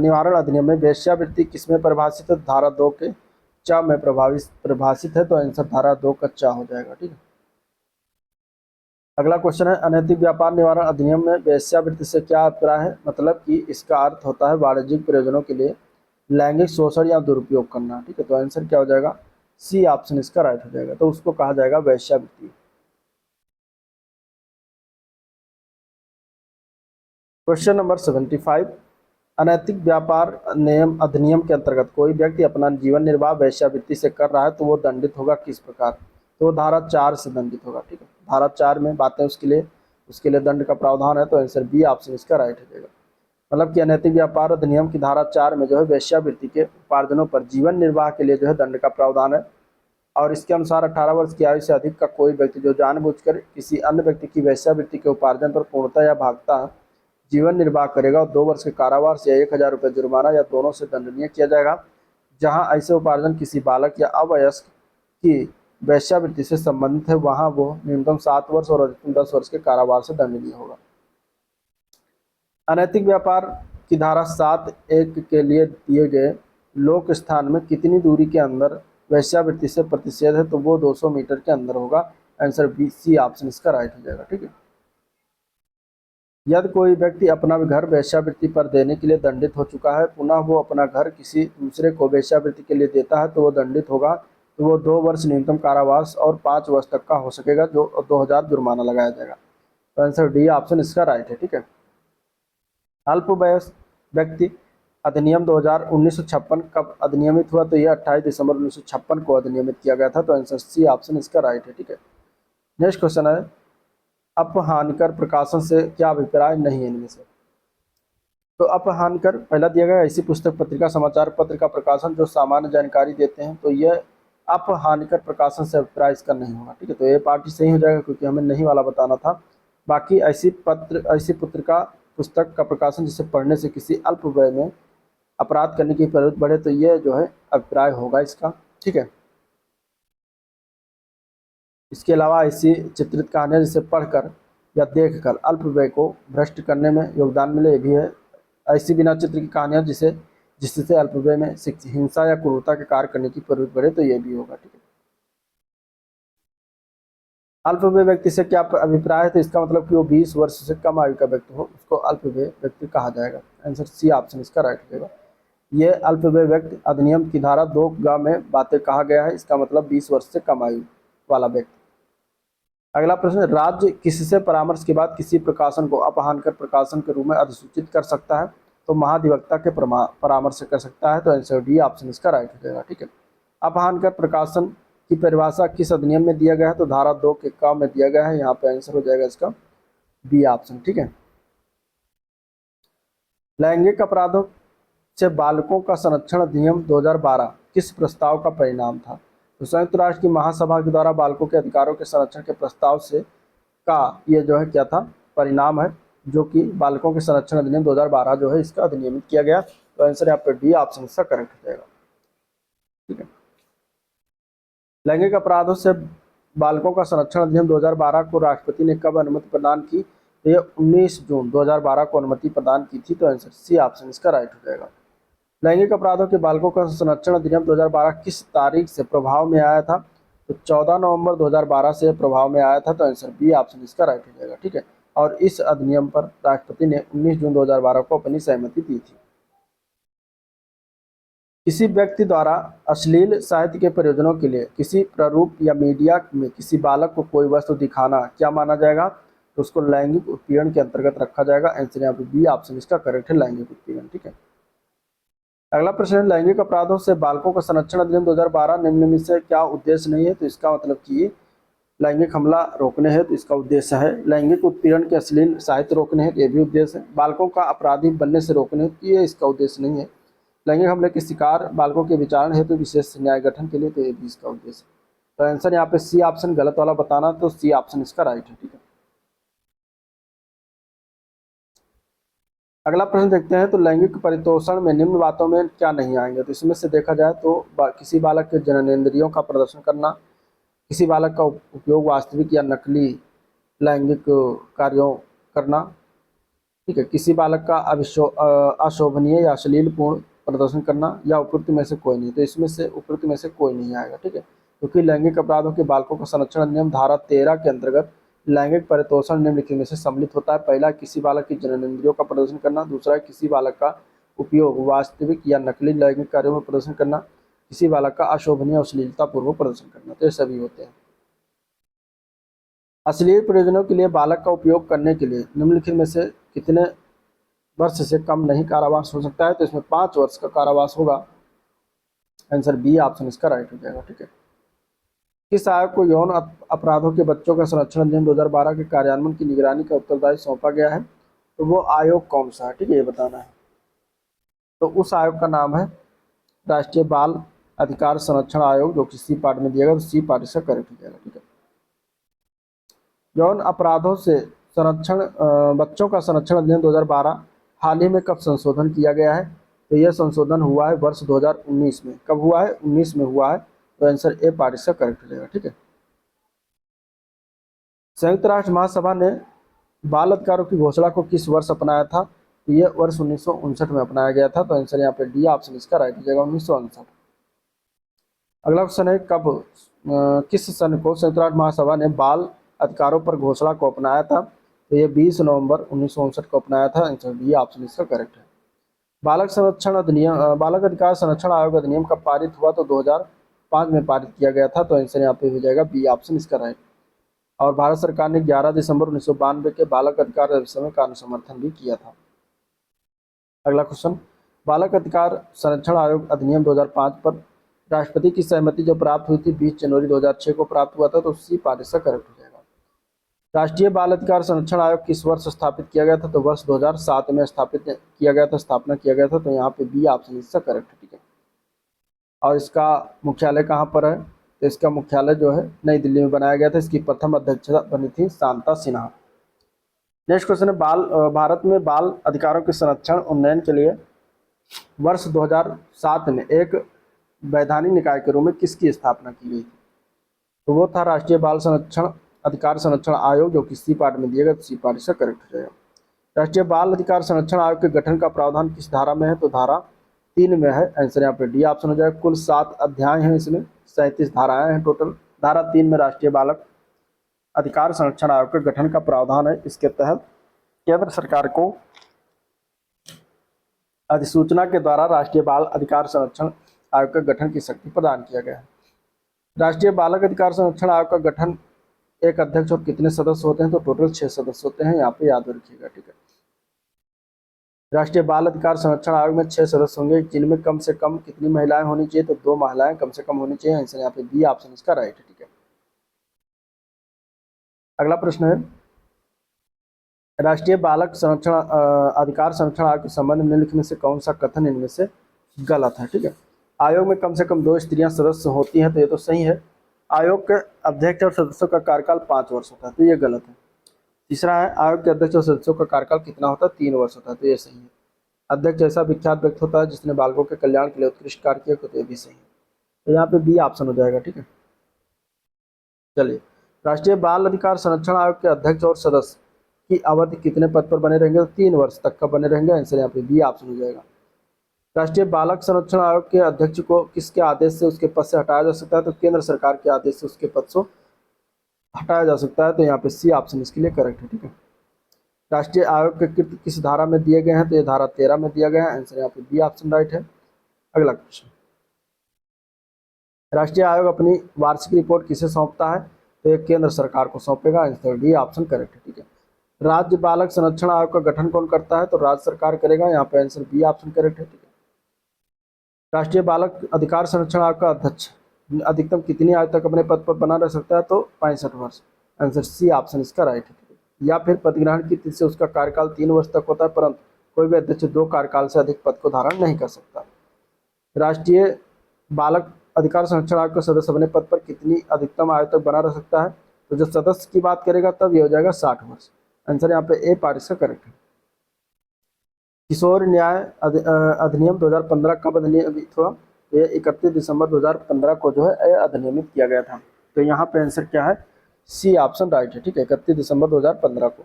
निवारण अधिनियम में वेश्यावृत्ति किसमें परिभाषित है? धारा 2 के च में परिभाषित है। तो आंसर धारा 2 का च हो जाएगा। ठीक है, अगला क्वेश्चन है, अनैतिक व्यापार निवारण अधिनियम में वेश्यावृत्ति से क्या अभिप्राय है? मतलब कि इसका अर्थ होता है वाणिज्यिक प्रयोजनों के लिए लैंगिक शोषण या दुरुपयोग करना। ठीक है, तो आंसर क्या हो जाएगा? सी ऑप्शन इसका राइट हो जाएगा। तो उसको कहा जाएगा वेश्यावृत्ति। क्वेश्चन नंबर 75, अनैतिक व्यापार नियम अधिनियम के अंतर्गत कोई व्यक्ति अपना जीवन निर्वाह वेश्यावृत्ति से कर रहा है तो वो दंडित होगा किस प्रकार? तो वो धारा 4 से दंडित होगा। ठीक है, धारा 4 में बातें उसके लिए दंड का प्रावधान है। तो आंसर बी ऑप्शन इसका राइट हो जाएगा। मतलब कि अनैतिक व्यापार अधिनियम की धारा 4 में जो है वेश्यावृत्ति के उपार्जनों पर जीवन निर्वाह के लिए जो है दंड का प्रावधान है। और इसके अनुसार 18 वर्ष की आयु से अधिक का कोई व्यक्ति जो जानबूझकर किसी अन्य व्यक्ति की वेश्यावृत्ति के उपार्जन पर पूर्णतः या भागता जीवन निर्वाह करेगा और 2 वर्ष के कारावास या 1000 रुपये जुर्माना या दोनों से दंडनीय किया जाएगा। जहां ऐसे उपार्जन किसी बालक या अवयस्क की वेश्यावृत्ति से संबंधित है वहां वो न्यूनतम 7 वर्ष और अधिकतम 10 वर्ष के कारावास से दंडनीय होगा। अनैतिक व्यापार की धारा 7(1) के लिए दिए गए लोक स्थान में कितनी दूरी के अंदर वेश्यावृत्ति से प्रतिषेध है? तो वो 200 मीटर के अंदर होगा। आंसर बी सी ऑप्शन इसका राइट हो जाएगा। ठीक है, यदि कोई व्यक्ति अपना घर वेश्यावृत्ति पर देने के लिए दंडित हो चुका है पुनः वो अपना घर किसी दूसरे को वेश्यावृत्ति के लिए देता है तो वो दंडित होगा। तो वो 2 वर्ष न्यूनतम कारावास और 5 वर्ष तक का हो सकेगा जो 2000 जुर्माना लगाया जाएगा। तो आंसर डी ऑप्शन इसका राइट है। ठीक है, अल्पवयस्क व्यक्ति अधिनियम 1956 कब अधिनियमित हुआ? तो यह 28 दिसंबर 1956 को अधिनियमित किया गया था। तो आंसर सी ऑप्शन इसका राइट है। ठीक है, नेक्स्ट क्वेश्चन है, अपहानिकर प्रकाशन से क्या अभिप्राय नहीं है इनमें से? तो अपहानिकर पहला दिया गया ऐसी पुस्तक पत्रिका समाचार पत्र का प्रकाशन जो सामान्य जानकारी देते हैं। तो यह अपहानिकर प्रकाशन से अभिप्राय इसका नहीं होगा। ठीक है, तो ये पार्ट सही हो जाएगा क्योंकि हमें नहीं वाला बताना था। बाकी ऐसी पुस्तिका पुस्तक का प्रकाशन जिसे पढ़ने से किसी अल्प व्यय में अपराध करने की प्रवृत्ति बढ़े, तो ये जो है अभिप्राय होगा इसका। ठीक है, इसके अलावा ऐसी चित्रित कहानियाँ जिसे पढ़कर या देखकर अल्प व्यय को भ्रष्ट करने में योगदान मिले, ये भी है। ऐसी बिना चित्र की कहानियाँ जिससे अल्प व्यय में हिंसा या क्रूरता के कार्य करने की प्रवृत्ति बढ़े, तो ये भी होगा। ठीक है, अल्प व्यय व्यक्ति से क्या अभिप्राय है, तो इसका मतलब कि वो 20 वर्ष से कम आयु का व्यक्ति हो, उसको अल्प व्यय व्यक्ति कहा जाएगा। आंसर सी ऑप्शन इसका राइट हो जाएगा। ये अल्प व्यय व्यक्ति अधिनियम की धारा 2 में बातें कहा गया है, इसका मतलब 20 वर्ष से कम आयु वाला व्यक्ति। अगला प्रश्न, राज्य किससे परामर्श के बाद किसी प्रकाशन को अपहानकर प्रकाशन के रूप में अधिसूचित कर सकता है, तो महाधिवक्ता के परामर्श से कर सकता है, तो आंसर डी ऑप्शन इसका राइट हो जाएगा। ठीक है, अपहानकर प्रकाशन की परिभाषा किस अधिनियम में दिया गया है, तो धारा 2 के क में दिया गया है, यहाँ पे आंसर हो जाएगा इसका बी ऑप्शन। ठीक है, लैंगिक अपराधों से बालकों का संरक्षण अधिनियम 2012 किस प्रस्ताव का परिणाम था, तो संयुक्त राष्ट्र की महासभा के द्वारा बालकों के अधिकारों के संरक्षण के प्रस्ताव से का ये जो है क्या था, परिणाम है, जो कि बालकों के संरक्षण अधिनियम 2012 जो है इसका अधिनियमित किया गया। तो आंसर यहाँ पर डी ऑप्शन इसका करेक्ट हो जाएगा। ठीक है, लैंगिक अपराधों से बालकों का संरक्षण अधिनियम 2012 को राष्ट्रपति ने कब अनुमति प्रदान की, तो ये 19 जून 2012 को अनुमति प्रदान की थी, तो आंसर सी ऑप्शन इसका राइट हो जाएगा। लैंगिक अपराधों के बालकों का संरक्षण अधिनियम 2012 किस तारीख से प्रभाव में आया था, तो 14 नवंबर 2012 से प्रभाव में आया था, तो आंसर बी ऑप्शन इसका राइट हो जाएगा। ठीक है, और इस अधिनियम पर राष्ट्रपति ने 19 जून 2012 को अपनी सहमति दी थी। किसी व्यक्ति द्वारा अश्लील साहित्य के प्रयोजनों के लिए किसी प्रारूप या मीडिया में किसी बालक को कोई वस्तु दिखाना क्या माना जाएगा, तो उसको लैंगिक उत्पीड़न के अंतर्गत रखा जाएगा। आंसर यहाँ पे बी ऑप्शन इसका करेक्ट है, लैंगिक उत्पीड़न। ठीक है, अगला प्रश्न है, लैंगिक अपराधों से बालकों का संरक्षण अधिनियम 2012 निम्न में से क्या उद्देश्य नहीं है, तो इसका मतलब कि लैंगिक हमला रोकने है, तो इसका उद्देश्य है। लैंगिक उत्पीड़न के अश्लील साहित्य रोकने है, ये भी उद्देश्य है। बालकों का अपराधी बनने से रोकने है, ये इसका उद्देश्य नहीं है। लैंगिक हमले के शिकार बालकों के विचारण हेतु विशेष न्याय गठन के लिए, तो ये भी इसका उद्देश्य है। तो आंसर यहाँ पे सी ऑप्शन गलत वाला बताना, तो सी ऑप्शन इसका राइट है। ठीक है, अगला प्रश्न देखते हैं, तो लैंगिक परितोषण में निम्न बातों में क्या नहीं आएंगे, तो इसमें से देखा जाए तो किसी बालक के जननेंद्रियों का प्रदर्शन करना, किसी बालक का उपयोग वास्तविक या नकली लैंगिक कार्यों करना, ठीक है, किसी बालक का अशोभनीय या अश्लीलपूर्ण प्रदर्शन करना, या उपयुक्त में से कोई नहीं, तो इसमें से उपयुक्त में से कोई नहीं आएगा। ठीक है, क्योंकि लैंगिक अपराधों के बालकों का संरक्षण अधिनियम धारा 13 के अंतर्गत लैंगिक परितोषण निम्नलिखित में से सम्मिलित होता है। पहला, किसी बालक की जननेंद्रियों का प्रदर्शन करना। दूसरा, किसी बालक का उपयोग वास्तविक या नकली लैंगिक कार्यों में प्रदर्शन करना। किसी बालक का अशोभनीय अश्लीलता पूर्वक प्रदर्शन करना, तो ये सभी होते हैं। अश्लील प्रयोजनों के लिए बालक का उपयोग करने के लिए निम्नलिखित में से कितने वर्ष से कम नहीं कारावास हो सकता है, तो इसमें 5 वर्ष का कारावास होगा। आंसर बी ऑप्शन इसका राइट हो जाएगा। ठीक है, किस आयोग को यौन अपराधों के बच्चों का संरक्षण अधिनियम 2012 के कार्यान्वयन की निगरानी का उत्तरदायी सौंपा गया है, तो वो आयोग कौन सा है, ठीक है, ये बताना है। तो उस आयोग का नाम है राष्ट्रीय बाल अधिकार संरक्षण आयोग, जो कि सी पार्ट में दिया गया, तो सी पार्ट इसका करेक्ट हो जाएगा। ठीक है, यौन अपराधों से संरक्षण बच्चों का संरक्षण अधिनियम 2012 हाल ही में कब संशोधन किया गया है, तो यह संशोधन हुआ है वर्ष 2019 में। कब हुआ है, 19 में हुआ है, तो आंसर ए पार्ट इसका करेक्ट हो जाएगा। ठीक है, संयुक्त राष्ट्र महासभा ने बाल अधिकारों की घोषणा को किस वर्ष अपनाया था, तो ये वर्ष 1959 में अपनाया गया था, तो आंसर यहाँ पे डी ऑप्शन इसका राइट हो जाएगा, 1959। अगला क्वेश्चन है, कब किस सन को संयुक्त राष्ट्र महासभा ने बाल अधिकारों पर घोषणा को अपनाया था, तो ये 20 नवंबर 1959 को अपनाया था। आंसर डी ऑप्शन इसका करेक्ट है। बालक संरक्षण अधिनियम बालक अधिकार संरक्षण आयोग अधिनियम कब पारित हुआ, तो 2005 में पारित किया गया था, तो आंसर यहाँ पे हो जाएगा बी ऑप्शन इसका राइट। और भारत सरकार ने 11 दिसंबर 1992 के बालक अधिकार अधिनियम का समर्थन भी किया था। अगला क्वेश्चन, बालक अधिकार संरक्षण आयोग अधिनियम 2005 पर राष्ट्रपति की सहमति जो प्राप्त हुई थी 20 जनवरी 2006 को प्राप्त हुआ था, तो सी पार्ट इसका करेक्ट हो जाएगा। राष्ट्रीय बाल अधिकार संरक्षण आयोग किस वर्ष स्थापित किया गया था, तो वर्ष 2007 में स्थापित किया गया था, स्थापना किया गया था, तो यहाँ पे बी ऑप्शन इसका करेक्ट है। ठीक है, और इसका मुख्यालय कहाँ पर है, तो इसका मुख्यालय जो है नई दिल्ली में बनाया गया था। इसकी प्रथम अध्यक्षता बनी थी शांता सिन्हा। नेक्स्ट क्वेश्चन है भारत में बाल अधिकारों के संरक्षण उन्नयन के लिए वर्ष 2007 में एक वैधानिक निकाय के रूप में किसकी स्थापना की गई थी? तो वो था राष्ट्रीय बाल संरक्षण अधिकार संरक्षण आयोग, जो कि सी पार्ट में दिया गया, तो सी पार्ट इसका करेक्ट हो जाएगा। राष्ट्रीय बाल अधिकार संरक्षण आयोग के गठन का प्रावधान किस धारा में है? तो धारा 3 में है। आंसर यहाँ पे डी ऑप्शन हो जाएगा। कुल 7 अध्याय हैं, इसमें 37 धाराएं हैं टोटल। धारा 3 में राष्ट्रीय बालक अधिकार संरक्षण आयोग के गठन का प्रावधान है। इसके तहत केंद्र सरकार को अधिसूचना के द्वारा राष्ट्रीय बाल अधिकार संरक्षण आयोग के गठन की शक्ति प्रदान किया गया है। राष्ट्रीय बालक अधिकार संरक्षण आयोग का गठन एक अध्यक्ष और कितने सदस्य होते हैं? तो टोटल 6 सदस्य होते हैं, यहाँ पे याद रखिएगा, ठीक है। राष्ट्रीय बाल अधिकार संरक्षण आयोग में 6 सदस्य होंगे, जिनमें कम से कम कितनी महिलाएं होनी चाहिए? तो 2 महिलाएं कम से कम होनी चाहिए। आंसर यहाँ पे बी ऑप्शन इसका राइट है, ठीक है। अगला प्रश्न है, राष्ट्रीय बालक संरक्षण अधिकार संरक्षण आयोग के संबंध में निम्नलिखित में से कौन सा कथन इनमें से गलत है? ठीक है। आयोग में कम से कम 2 स्त्रियां सदस्य होती हैं, तो ये तो सही है। आयोग के अध्यक्ष और सदस्यों का कार्यकाल 5 वर्ष होता है, तो ये गलत है। तीसरा है, आयोग के अध्यक्ष और सदस्यों का कार्यकाल कितना होता है? 3 वर्ष होता है, तो ये सही है। अध्यक्ष ऐसा विख्यात व्यक्ति होता है जिसने बालकों के कल्याण के लिए उत्कृष्ट कार्य किया, तो ये भी सही है। तो यहाँ पे बी ऑप्शन हो जाएगा, ठीक है। चलिए, राष्ट्रीय बाल अधिकार संरक्षण आयोग के अध्यक्ष और सदस्य की अवधि कितने पद पर बने रहेंगे? तो 3 वर्ष तक का बने रहेंगे। आंसर यहाँ पे बी ऑप्शन हो जाएगा। राष्ट्रीय बालक संरक्षण आयोग के अध्यक्ष को किसके आदेश से उसके पद से हटाया जा सकता है? तो केंद्र सरकार के आदेश से उसके पद से हटाया जा सकता है, तो यहाँ पे सी ऑप्शन इसके लिए करेक्ट है, ठीक है। राष्ट्रीय आयोग के कृत्य किस धारा में दिए गए हैं? तो ये धारा 13 में दिया गया है। आंसर यहाँ पे बी ऑप्शन राइट है। अगला क्वेश्चन, राष्ट्रीय आयोग अपनी वार्षिक रिपोर्ट किसे सौंपता है? तो ये केंद्र सरकार को सौंपेगा। आंसर डी ऑप्शन करेक्ट है, ठीक है। राज्य बालक संरक्षण आयोग का गठन कौन करता है? तो राज्य सरकार करेगा। यहाँ पे आंसर बी ऑप्शन करेक्ट है, ठीक है। राष्ट्रीय बालक अधिकार संरक्षण आयोग का अध्यक्ष अधिकतम कितनी आयु तक अपने पद पर बना रह सकता है? तो 65 वर्ष। आंसर सी ऑप्शन इसका राइट है, ठीक है। या फिर पदग्रहण की तिथि से उसका कार्यकाल 3 वर्ष तक होता है, परंतु कोई भी अध्यक्ष 2 कार्यकाल से अधिक पद को धारण नहीं कर सकता। राष्ट्रीय बालक अधिकार संरक्षण आयोग का सदस्य अपने पद पर कितनी अधिकतम आयु तक बना रह सकता है? तो जब सदस्य की बात करेगा तब ये हो जाएगा 60 वर्ष। आंसर यहाँ पे ए पार्ट इसका करेक्ट है। किशोर न्याय अधिनियम 2015 कब अधिनियमित हुआ? ये 31 दिसंबर 2015 को जो है अधिनियमित किया गया था। तो यहाँ पे आंसर क्या है? सी ऑप्शन राइट है, ठीक है। 31 दिसंबर 2015 को।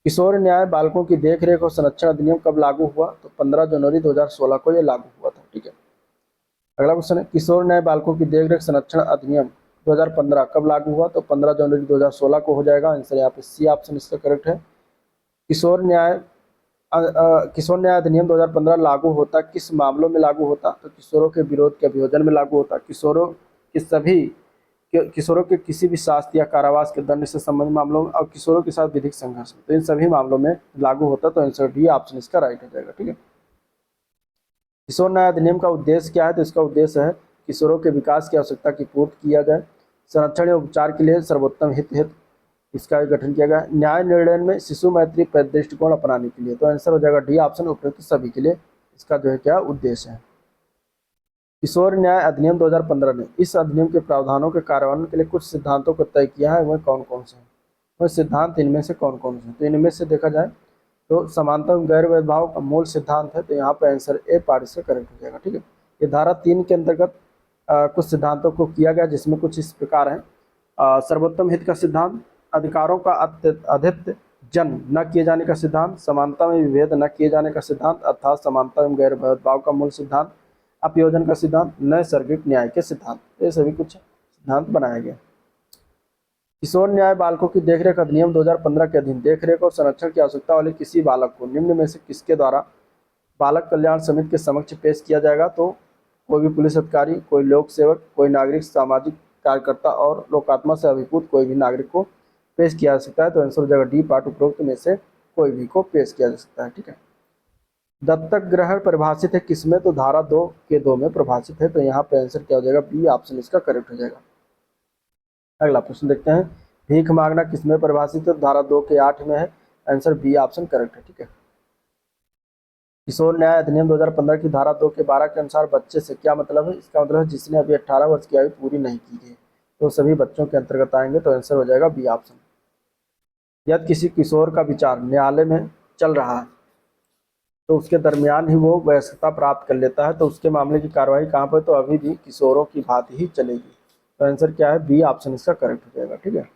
किशोर न्याय बालकों की देखरेख और संरक्षण अधिनियम कब लागू हुआ? तो 15 जनवरी 2016 को ये लागू हुआ था, ठीक है। अगला क्वेश्चन है, किशोर न्याय बालकों की देखरेख संरक्षण अधिनियम 2015 कब लागू हुआ? तो 15 जनवरी 2016 को हो जाएगा। आंसर यहाँ पे सी ऑप्शन इसका करेक्ट है। किशोर न्याय अधिनियम 2015 लागू होता किस मामलों में लागू होता? तो किशोरों के विरोध के अभियोजन में लागू होता, किशोरों के किसी भी शास्ति या कारावास के दंड से संबंधित मामलों में, और किशोरों के साथ विधिक संघर्ष में, तो इन सभी मामलों में लागू होता। तो आंसर डी ऑप्शन इसका राइट हो जाएगा, ठीक है। किशोर न्याय अधिनियम का उद्देश्य क्या है? तो इसका उद्देश्य है किशोरों के विकास की आवश्यकता की पूर्ति किया जाए, संरक्षण एवं उपचार के लिए सर्वोत्तम हित इसका गठन किया गया, न्याय निर्णय में शिशु मैत्री दृष्टिकोण अपनाने के लिए। तो आंसर हो जाएगा डी ऑप्शन, उपयुक्त सभी के लिए इसका जो है क्या उद्देश्य है। किशोर न्याय अधिनियम 2015 ने इस अधिनियम के प्रावधानों के कार्यान्वयन के लिए कुछ सिद्धांतों को तय किया है, वह कौन कौन से हैं? वह सिद्धांत इनमें से कौन कौन से हैं? तो इनमें से देखा जाए तो समानता एवं गैर भेदभाव का मूल सिद्धांत है, तो यहाँ पर आंसर ए पार्ट से करेक्ट हो जाएगा, ठीक है। ये धारा 3 के अंतर्गत कुछ सिद्धांतों को किया गया, जिसमें कुछ इस प्रकार है। सर्वोत्तम हित का सिद्धांत, अधिकारों का अद्यत जन्म न किए जाने का सिद्धांत, समानता में विभेद न किए जाने का सिद्धांत अर्थात समानता एवं गैर भेदभाव का मूल सिद्धांत, अपयोजन का सिद्धांत, नैसर्गिक न्याय के सिद्धांत, ये सभी कुछ सिद्धांत बनाए गए। किशोर न्याय बालकों की देखरेख अधिनियम 2015 के अधीन देखरेख और संरक्षण की आवश्यकता वाले किसी बालक को निम्न में से किसके द्वारा बालक कल्याण समिति के समक्ष पेश किया जाएगा? तो कोई भी पुलिस अधिकारी, कोई लोक सेवक, कोई नागरिक, सामाजिक कार्यकर्ता और लोकात्मा से अभिभूत कोई भी नागरिक को पेश किया जा सकता है। तो आंसर हो जाएगा डी पार्ट, उपरोक्त में से कोई भी को पेश किया जा सकता है, ठीक है। दत्तक ग्रहण परिभाषित है किसमें? तो धारा 2 के 2 में परिभाषित है, तो यहाँ पे आंसर क्या हो जाएगा? बी ऑप्शन इसका करेक्ट हो जाएगा। अगला प्रश्न देखते हैं, भीख मांगना किसमें परिभाषित है? धारा 2 के 8 में है। आंसर बी ऑप्शन करेक्ट है, ठीक है। किशोर न्याय अधिनियम 2015 की धारा 2 के 12 के अनुसार बच्चे से क्या मतलब है? इसका मतलब है जिसने अभी 18 वर्ष की आयु पूरी नहीं की है, तो सभी बच्चों के अंतर्गत आएंगे। तो आंसर हो जाएगा बी ऑप्शन। यदि किसी किशोर का विचार न्यायालय में चल रहा है तो उसके दरमियान ही वो वयस्कता प्राप्त कर लेता है, तो उसके मामले की कार्रवाई कहाँ पर? तो अभी भी किशोरों की भांति ही चलेगी। तो आंसर क्या है? बी ऑप्शन इसका करेक्ट हो जाएगा। ठीक है।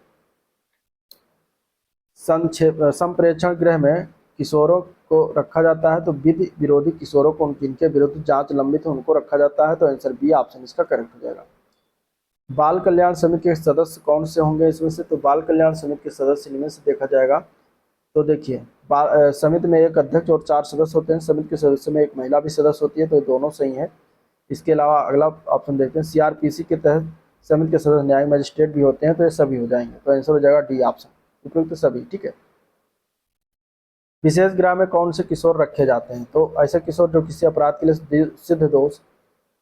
संप्रेक्षण गृह में किशोरों को रखा जाता है, तो विधि विरोधी किशोरों को जिनके विरुद्ध जांच लंबित है उनको रखा जाता है। तो आंसर बी ऑप्शन इसका करेक्ट हो जाएगा। बाल कल्याण समिति के सदस्य कौन से होंगे इसमें से? तो बाल कल्याण समिति के सदस्य इनमें से देखा जाएगा तो देखिए, समिति में एक अध्यक्ष और 4 सदस्य होते हैं। समिति के सदस्य में एक महिला भी सदस्य होती है, तो ये दोनों सही है। इसके अलावा अगला ऑप्शन देखते हैं, सीआरपीसी के तहत समिति के सदस्य न्यायिक मजिस्ट्रेट भी होते हैं, तो ये सभी हो जाएंगे। तो आंसर हो जाएगा डी ऑप्शन, उपयुक्त सभी। ठीक है। विशेष गृह में कौन से किशोर रखे जाते हैं? तो ऐसे किशोर जो किसी अपराध के लिए सिद्ध दोष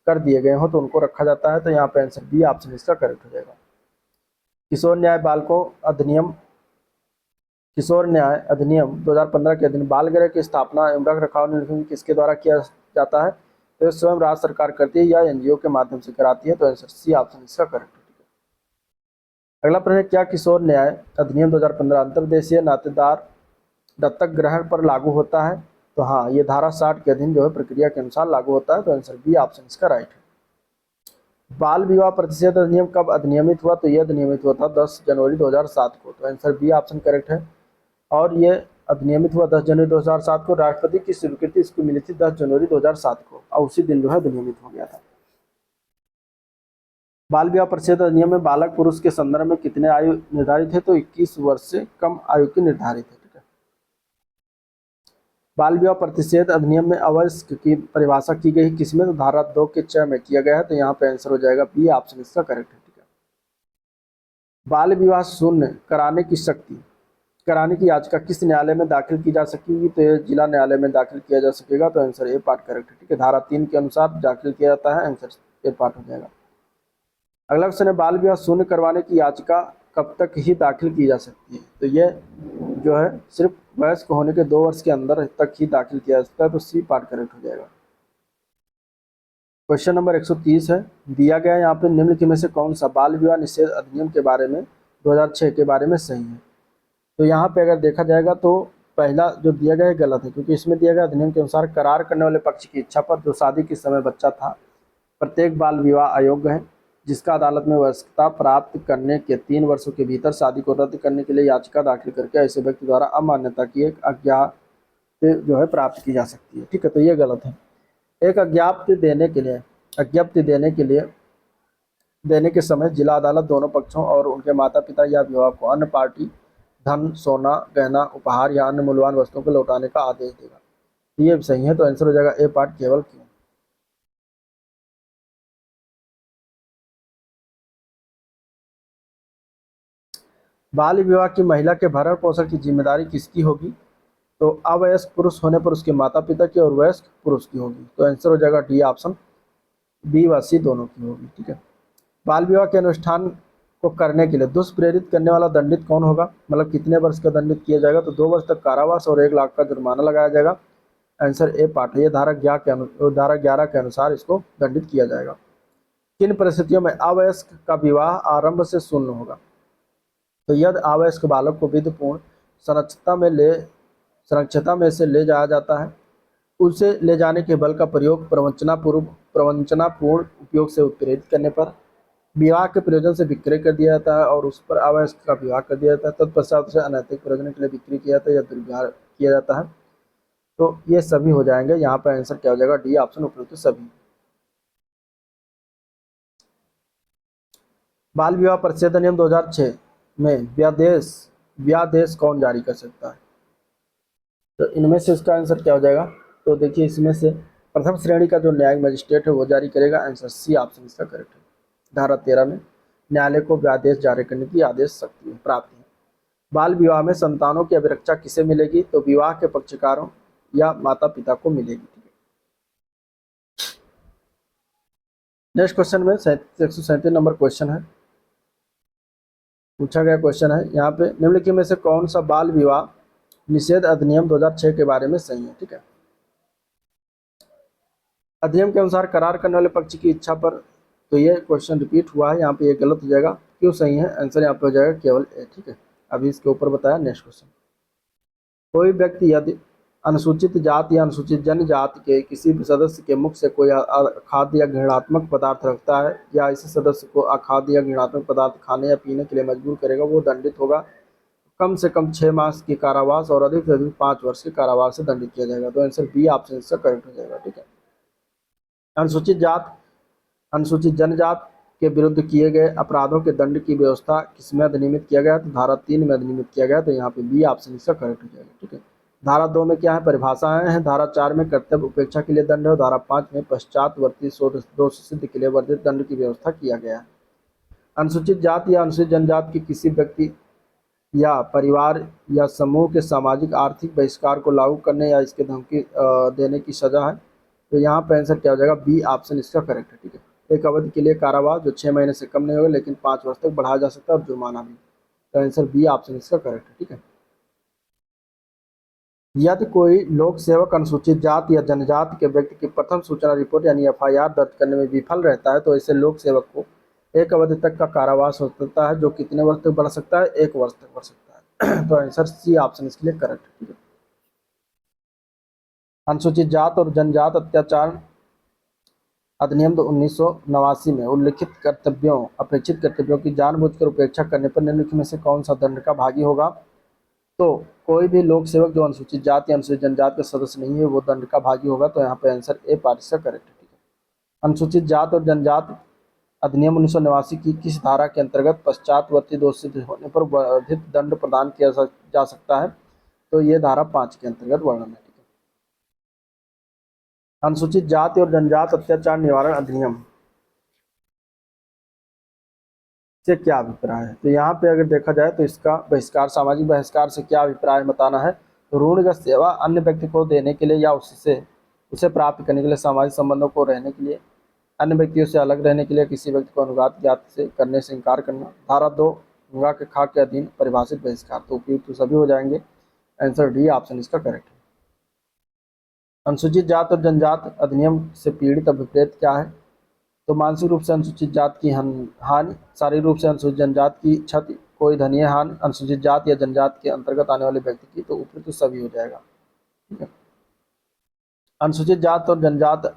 कर दिए गए हो तो उनको रखा जाता है। तो यहाँ पे आंसर बी ऑप्शन इसका करेक्ट हो जाएगा। किशोर न्याय अधिनियम 2015 के अधीन बाल गृह की स्थापना एवं रख रखाव निरीक्षण किसके द्वारा किया जाता है? तो स्वयं राज्य सरकार करती है या एनजीओ के माध्यम से कराती है। तो आंसर सी ऑप्शन इसका करेक्ट है। अगला प्रश्न, क्या किशोर न्याय अधिनियम 2015 अंतर्देशीय नातेदार दत्तक ग्रहण पर लागू होता है? तो हाँ, ये धारा 60 के अधीन जो है प्रक्रिया के अनुसार लागू होता है। तो आंसर बी ऑप्शन इसका राइट है। बाल विवाह प्रतिषेध अधिनियम कब अधिनियमित हुआ? तो यह अधिनियमित हुआ था 10 जनवरी 2007 को। तो आंसर बी ऑप्शन करेक्ट है। और ये अधिनियमित हुआ 10 जनवरी 2007 को। राष्ट्रपति की स्वीकृति इसको मिली थी 10 जनवरी 2007 को, और उसी दिन जो है अधिनियमित हो गया था। बाल विवाह प्रतिषेध अधिनियम में बालक पुरुष के संदर्भ में कितने आयु निर्धारित है? तो 21 वर्ष से कम आयु की निर्धारित है। ठीक है। बाल विवाह प्रतिषेध अधिनियम में अवयस्क की परिभाषा की गई किसमें? तो धारा 2 के 6 में किया गया है। तो यहाँ पे आंसर हो जाएगा बी ऑप्शन इसका करेक्ट है। ठीक है। बाल विवाह शून्य कराने की याचिका किस न्यायालय में दाखिल की जा सकेगी? तो ये जिला न्यायालय में दाखिल किया जा सकेगा। तो आंसर ए पार्ट करेक्ट है। ठीक है। धारा 3 के अनुसार दाखिल किया जाता है। आंसर ए पार्ट हो जाएगा। अगला क्वेश्चन है, बाल विवाह शून्य करवाने की याचिका कब तक ही दाखिल की जा सकती है? तो ये जो है सिर्फ वयस्क होने के 2 वर्ष के अंदर तक ही दाखिल किया जा सकता है। तो सी पार्ट करेक्ट हो जाएगा। क्वेश्चन नंबर 130 है, दिया गया यहाँ पे निम्नलिखित में से कौन सा बाल विवाह निषेध अधिनियम के बारे में 2006 के बारे में सही है? तो यहाँ पे अगर देखा जाएगा तो पहला जो दिया गया है गलत है, क्योंकि इसमें दिया गया अधिनियम के अनुसार करार करने वाले पक्ष की इच्छा पर जो शादी के समय बच्चा था प्रत्येक बाल विवाह अयोग्य है, जिसका अदालत में वयस्कता प्राप्त करने के 3 वर्षों के भीतर शादी को रद्द करने के लिए याचिका दाखिल करके ऐसे व्यक्ति द्वारा अमान्यता की एक अज्ञाप्ति जो है प्राप्त की जा सकती है। ठीक है। तो ये गलत है। एक अज्ञाप्ति देने के समय जिला अदालत दोनों पक्षों और उनके माता पिता या विवाह को अन्य पार्टी धन, सोना, गहना, उपहार या अन्य मूल्यवान वस्तुओं को लौटाने का आदेश देगा। ये सही है। तो आंसर हो जाएगा ए पार्ट केवल क्यों। बाल विवाह की महिला के भरण पोषण की जिम्मेदारी किसकी होगी? तो अवयस्क पुरुष होने पर उसके माता पिता की और वयस्क पुरुष की होगी। तो आंसर हो जाएगा डी ऑप्शन, बी व सी दोनों की होगी। ठीक है। बाल विवाह के अनुष्ठान को करने के लिए दुष्प्रेरित करने वाला दंडित कौन होगा? मतलब कितने वर्ष का दंडित किया जाएगा? तो 2 वर्ष तक कारावास और 1 लाख का जुर्माना लगाया जाएगा। आंसर ए पार्ट है। ये धारा 11 के अनुसार इसको दंडित किया जाएगा। किन परिस्थितियों में अवयस्क का विवाह आरंभ से शून्य होगा? तो यदि अवयस्क बालक को विधिपूर्ण संरक्षता में से ले जाया जाता है, उसे ले जाने के बल का प्रयोग प्रवंचनापूर्ण उपयोग से उत्प्रेरित करने पर, विवाह के प्रयोजन से विक्रय कर दिया जाता है और उस पर अवयस्क का विवाह कर दिया जाता है, तत्पश्चात उसे अनैतिक प्रयोजन के लिए बिक्री किया जाता है या दुर्व्यवहार किया जाता है, तो ये सभी हो जाएंगे। यहाँ पर आंसर क्या हो जाएगा? डी ऑप्शन, उपयुक्त सभी। बाल विवाह प्रतिषेध अधिनियम 2006 में व्यादेश कौन जारी कर सकता है? तो इनमें से इसका आंसर क्या हो जाएगा? तो देखिए, इसमें से प्रथम श्रेणी का जो न्यायिक मजिस्ट्रेट है वो जारी करेगा। आंसर सी ऑप्शन इसका करेक्ट है। धारा 13 में न्यायालय को व्यादेश जारी करने की आदेश शक्ति प्राप्त है। बाल विवाह में संतानों की अभिरक्षा किसे मिलेगी? तो विवाह के पक्षकारों या माता पिता को मिलेगी। नेक्स्ट क्वेश्चन में 137 नंबर क्वेश्चन है, पूछा गया क्वेश्चन है यहाँ पे, निम्नलिखित में से कौन सा बाल विवाह निषेध अधिनियम 2006 के बारे में सही है? ठीक है। अधिनियम के अनुसार करार करने वाले पक्ष की इच्छा पर, तो ये क्वेश्चन रिपीट हुआ है, यहाँ पे ये गलत हो जाएगा। क्यों सही है? आंसर यहाँ पे हो जाएगा केवल ए। ठीक है, अभी इसके ऊपर बताया। नेक्स्ट क्वेश्चन, कोई व्यक्ति यदि अनुसूचित जाति या अनुसूचित जनजाति के किसी भी सदस्य के मुख से कोई अखाद्य या घृणात्मक पदार्थ रखता है या इसी सदस्य को अखाद्य या घृणात्मक पदार्थ खाने या पीने के लिए मजबूर करेगा, वो दंडित होगा। कम से कम 6 मास की कारावास और अधिक से अधिक 5 वर्ष के कारावास से दंडित किया जाएगा। तो आंसर बी ऑप्शन इसका करेक्ट हो जाएगा। ठीक है, अनुसूचित जात अनुसूचित जनजात के विरुद्ध किए गए अपराधों के दंड की व्यवस्था किसमें अधिनियमित किया गया? तो धारा 3 में अधिनियमित किया गया। तो यहाँ पे बी ऑप्शन इसका करेक्ट हो जाएगा। ठीक है, धारा 2 में क्या है? परिभाषाएं हैं। धारा 4 में कर्तव्य उपेक्षा के लिए दंड है और धारा 5 में पश्चातवर्ती दोष सिद्ध के लिए वर्धित दंड की व्यवस्था किया गया है। अनुसूचित जाति या अनुसूचित जनजाति के किसी व्यक्ति या परिवार या समूह के सामाजिक आर्थिक बहिष्कार को लागू करने या इसके धमकी देने की सजा है। तो यहाँ पे आंसर क्या हो जाएगा? बी ऑप्शन इसका करेक्ट है। ठीक है, एक अवधि के लिए कारावास जो 6 महीने से कम नहीं होगा, लेकिन 5 वर्ष तक बढ़ाया जा सकता है और जुर्माना भी। तो आंसर बी ऑप्शन इसका करेक्ट है। ठीक है, यदि कोई लोक सेवक अनुसूचित जाति या जनजाति के व्यक्ति की प्रथम सूचना रिपोर्ट यानी एफआईआर दर्ज करने में विफल रहता है, तो ऐसे लोक सेवक को एक अवधि तक का कारावास हो सकता है, जो कितने वर्ष तक बढ़ सकता है? 1 वर्ष तक बढ़ सकता है। तो आंसर सी ऑप्शन इसके लिए करेक्ट है। ठीक है, अनुसूचित जात और जनजात अत्याचार अधिनियम 1989 में उल्लिखित कर्तव्यों अपेक्षित कर्तव्यों की जानबूझकर उपेक्षा करने पर निम्नलिखित में से कौन सा दंड का भागी होगा? तो कोई भी लोक सेवक जो अनुसूचित जाति या अनुसूचित जनजाति का सदस्य नहीं है, वो दंड का भागी होगा। तो यहाँ पे आंसर ए पार्ट इसका करेक्ट है। ठीक है, अनुसूचित जात और जनजाति अधिनियम 1989 की किस धारा के अंतर्गत पश्चातवर्ती दोष सिद्ध होने पर वर्धित दंड प्रदान किया जा सकता है? तो ये धारा 5 के अंतर्गत वर्णन है। ठीक है, अनुसूचित जाति और जनजाति अत्याचार निवारण अधिनियम से क्या अभिप्राय है? तो यहाँ पे अगर देखा जाए तो इसका बहिष्कार, सामाजिक बहिष्कार से क्या अभिप्राय बताना है? तो ऋणग्रस्त सेवा अन्य व्यक्ति को देने के लिए या उसे प्राप्त करने के लिए, सामाजिक संबंधों को रहने के लिए, अन्य व्यक्तियों से अलग रहने के लिए, किसी व्यक्ति को अनुराग ज्ञात से करने से इनकार करना। धारा 2 गंगा के खाक के अधीन परिभाषित बहिष्कार। तो उपयुक्त तो सभी हो जाएंगे। आंसर डी ऑप्शन इसका करेक्ट है। अनुसूचित जात और जनजात अधिनियम से पीड़ित अभिप्रेत क्या है? तो मानसिक रूप से अनुसूचित जात की हानि, शारीरिक रूप से अनुसूचित जनजात की क्षति, कोई धनीय हानि अनुसूचित जात या जनजात के अंतर्गत आने वाले व्यक्ति की। तो ऊपर तो सभी हो जाएगा। ठीक है, अनुसूचित जात और जनजात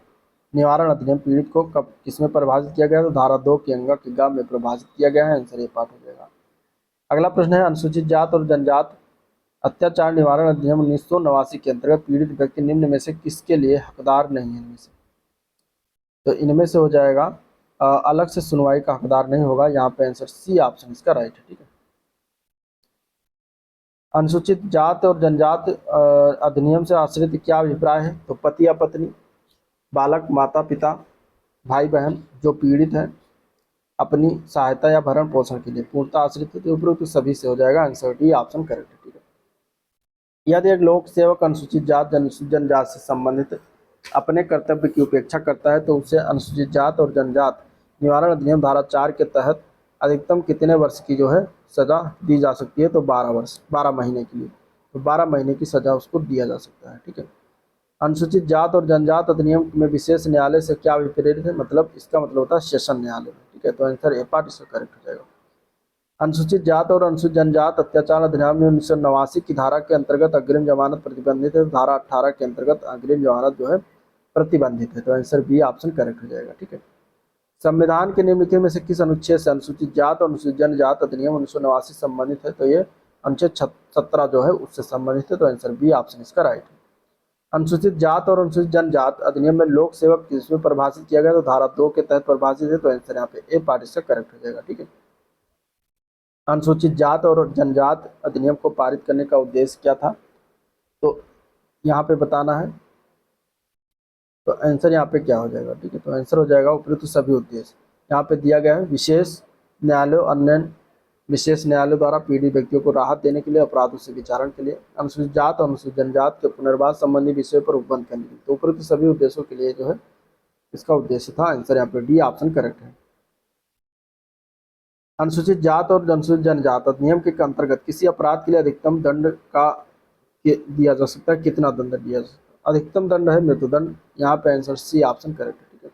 निवारण अधिनियम पीड़ित को कब किसमें परिभाषित किया गया? तो धारा 2 की अंगा की गा में परिभाषित किया गया है। आंसर ये पार्ट हो जाएगा। अगला प्रश्न है, अनुसूचित जात और जनजात अत्याचार निवारण अधिनियम 1989 के अंतर्गत पीड़ित व्यक्ति निम्न में से किसके लिए हकदार नहीं है? इनमें से, तो इनमें से हो जाएगा अलग से सुनवाई का हकदार नहीं होगा। यहाँ पे आंसर सी ऑप्शन इसका राइट है। ठीक है, अनुसूचित जात और जनजात अधिनियम से आश्रित क्या अभिप्राय है? तो पति या पत्नी, बालक, माता पिता, भाई बहन जो पीड़ित है अपनी सहायता या भरण पोषण के लिए पूर्णतः आश्रित है। तो उपरोक्त सभी से हो जाएगा। आंसर डी ऑप्शन करेक्ट है। ठीक है, यदि एक लोक सेवक अनुसूचित जात अनुसूचित जनजात से संबंधित अपने कर्तव्य की उपेक्षा करता है, तो उसे अनुसूचित जात और जनजात निवारण अधिनियम धारा 4 के तहत अधिकतम कितने वर्ष की जो है सजा दी जा सकती है? तो 12 वर्ष, 12 महीने के लिए। तो 12 महीने की सजा उसको दिया जा सकता है। ठीक है, अनुसूचित जात और जनजात अधिनियम में विशेष न्यायालय से क्या अभिप्रेत है? मतलब इसका मतलब होता है सेशन न्यायालय। ठीक है, तो आंसर ए पार्ट इसका करेक्ट हो जाएगा। अनुसूचित जात और अनुसूचित जनजात अत्याचार अधिनियम 1989 की धारा के अंतर्गत अग्रिम जमानत प्रतिबंधित है। धारा 18 के अंतर्गत अग्रिम जमानत जो है प्रतिबंधित है। तो आंसर बी ऑप्शन करेक्ट हो जाएगा। ठीक है, संविधान के निम्नलिखित में से किस अनुच्छेद से अनुसूचित जात और अनुसूचित जनजात अधिनियम 1989 संबंधित है? तो ये अनुच्छेद 17 जो है उससे संबंधित है। तो आंसर बी ऑप्शन इसका राइट है। अनुसूचित जात और अनुसूचित जनजात अधिनियम में लोक सेवक किसमें परिभाषित किया गया? तो धारा 2 के तहत परिभाषित है। तो आंसर यहाँ पे ए पार्ट इसका करेक्ट हो जाएगा। ठीक है, अनुसूचित जात और जनजात अधिनियम को पारित करने का उद्देश्य क्या था? तो यहाँ पे बताना है। तो आंसर यहाँ पे क्या हो जाएगा? ठीक है, तो आंसर हो जाएगा उपयुक्त सभी उद्देश्य। यहाँ पे दिया गया है विशेष न्यायालय अन्य विशेष न्यायालय द्वारा पीड़ित व्यक्तियों को राहत देने के लिए, अपराधों से विचारण के लिए, अनुसूचित जात और अनुसूचित जनजात के पुनर्वास संबंधी विषयों पर उपबंध करने के लिए। तो उपयुक्त सभी उद्देश्यों के लिए जो है इसका उद्देश्य था। आंसर यहाँ पे डी ऑप्शन करेक्ट है। अनुसूचित जात और अनुसूचित जनजात अधिनियम के अंतर्गत किसी अपराध के लिए अधिकतम दंड का दिया जा सकता है? कितना दंड दिया जा सकता है? अधिकतम दंड है मृत्युदंड। यहाँ पे आंसर सी ऑप्शन करेक्ट है, ठीक है।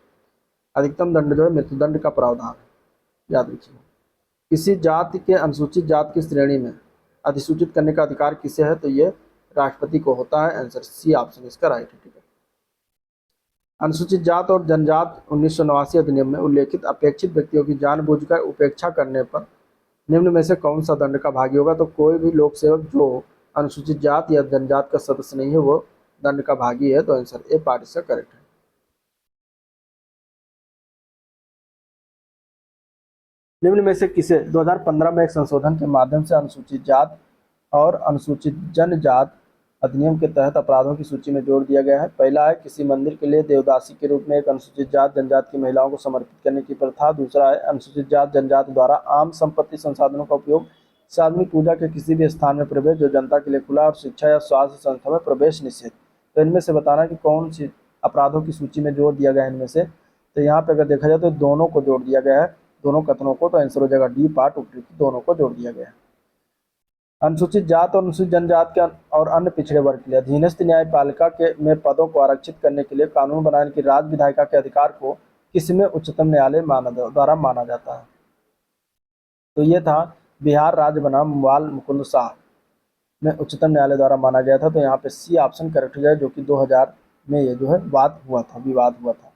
अधिकतम दंड जो है मृत्युदंड का प्रावधान है, याद रखिए। किसी जाति के अनुसूचित जाति की श्रेणी में अधिसूचित करने का अधिकार किसे है, तो ये राष्ट्रपति को होता है। आंसर सी ऑप्शन इसका राइट है, ठीक है। अनुसूचित जात और जनजात 1989 अधिनियम में उल्लेखित अपेक्षित व्यक्तियों की जानबूझकर उपेक्षा करने पर निम्न में से कौन सा दंड का भागी होगा, तो कोई भी लोक सेवक जो अनुसूचित जात या जनजात का सदस्य नहीं है वो दंड का भागी है। तो आंसर ए पार्ट इसका करेक्ट है। निम्न में से किसे 2015 में एक संशोधन के माध्यम से अनुसूचित जात और अनुसूचित जनजात अधिनियम के तहत अपराधों की सूची में जोड़ दिया गया है? पहला है किसी मंदिर के लिए देवदासी के रूप में एक अनुसूचित जात जनजात की महिलाओं को समर्पित करने की प्रथा। दूसरा है अनुसूचित जात जनजात द्वारा आम संपत्ति संसाधनों का उपयोग। सार्वजनिक पूजा के किसी भी स्थान में प्रवेश जो जनता के लिए खुला और शिक्षा या स्वास्थ्य संस्था में प्रवेश निषेध। तो इनमें से बताना कि कौन सी अपराधों की सूची में जोड़ दिया गया है इनमें से। तो यहाँ पे अगर देखा जाए तो दोनों को जोड़ दिया गया है, दोनों कथनों को। तो आंसर हो जाएगा डी पार्ट, उपयुक्त दोनों को जोड़ दिया गया है। अनुसूचित जात और अनुसूचित जनजात के और अन्य पिछड़े वर्ग के लिए अधीनस्थ न्यायपालिका के में पदों को आरक्षित करने के लिए कानून बनाने की राज्य विधायिका के अधिकार को किसमें उच्चतम न्यायालय द्वारा माना जाता है? तो ये था बिहार राज्य बनाम बाल मुकुंद शाह में उच्चतम न्यायालय द्वारा माना गया था। तो यहाँ पे सी ऑप्शन करेक्ट हो जाए, जो कि 2000 में ये जो है विवाद हुआ था।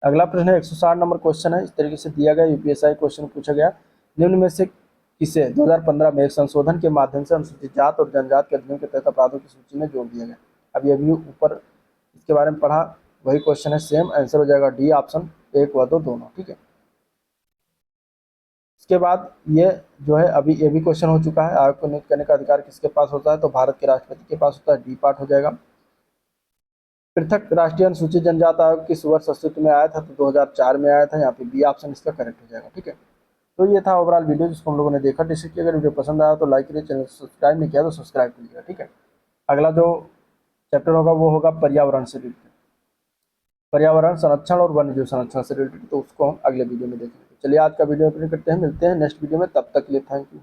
अगला प्रश्न है 160 नंबर क्वेश्चन है। इस तरीके से दिया गया यूपीएसआई क्वेश्चन पूछा गया, निम्न में से किसे 2015 में एक संशोधन के माध्यम से अनुसूचित जात और जनजात के अधिनियम के तहत अपराधों की सूची में जोड़ दिया गया? अब ये भी ऊपर इसके बारे में पढ़ा, वही क्वेश्चन है सेम। आंसर हो जाएगा डी ऑप्शन, एक व दो दोनों, ठीक है। इसके बाद ये जो है अभी ये भी क्वेश्चन हो चुका है, आयोग को नियुक्त करने का अधिकार किसके पास होता है? तो भारत के राष्ट्रपति के पास होता है, डी पार्ट हो जाएगा। पृथक राष्ट्रीय अनुसूचित जनजात आयोग किस वर्ष अस्तित्व में आया था? तो 2004 में आया था। यहाँ पे बी ऑप्शन इसका करेक्ट हो जाएगा, ठीक है। तो ये था ओवरऑल वीडियो जिसको हम लोगों ने देखा। जैसे कि अगर वीडियो पसंद आया तो लाइक करिए, चैनल सब्सक्राइब नहीं किया तो सब्सक्राइब करिएगा, ठीक है। अगला जो चैप्टर होगा वो होगा पर्यावरण से रिलेटेड, पर्यावरण संरक्षण और वन्य जीव संरक्षण से रिलेटेड। तो उसको हम अगले वीडियो में देखेंगे। चलिए आज का वीडियो अपलोड करते हैं, मिलते हैं नेक्स्ट वीडियो में, तब तक के लिए थैंक यू।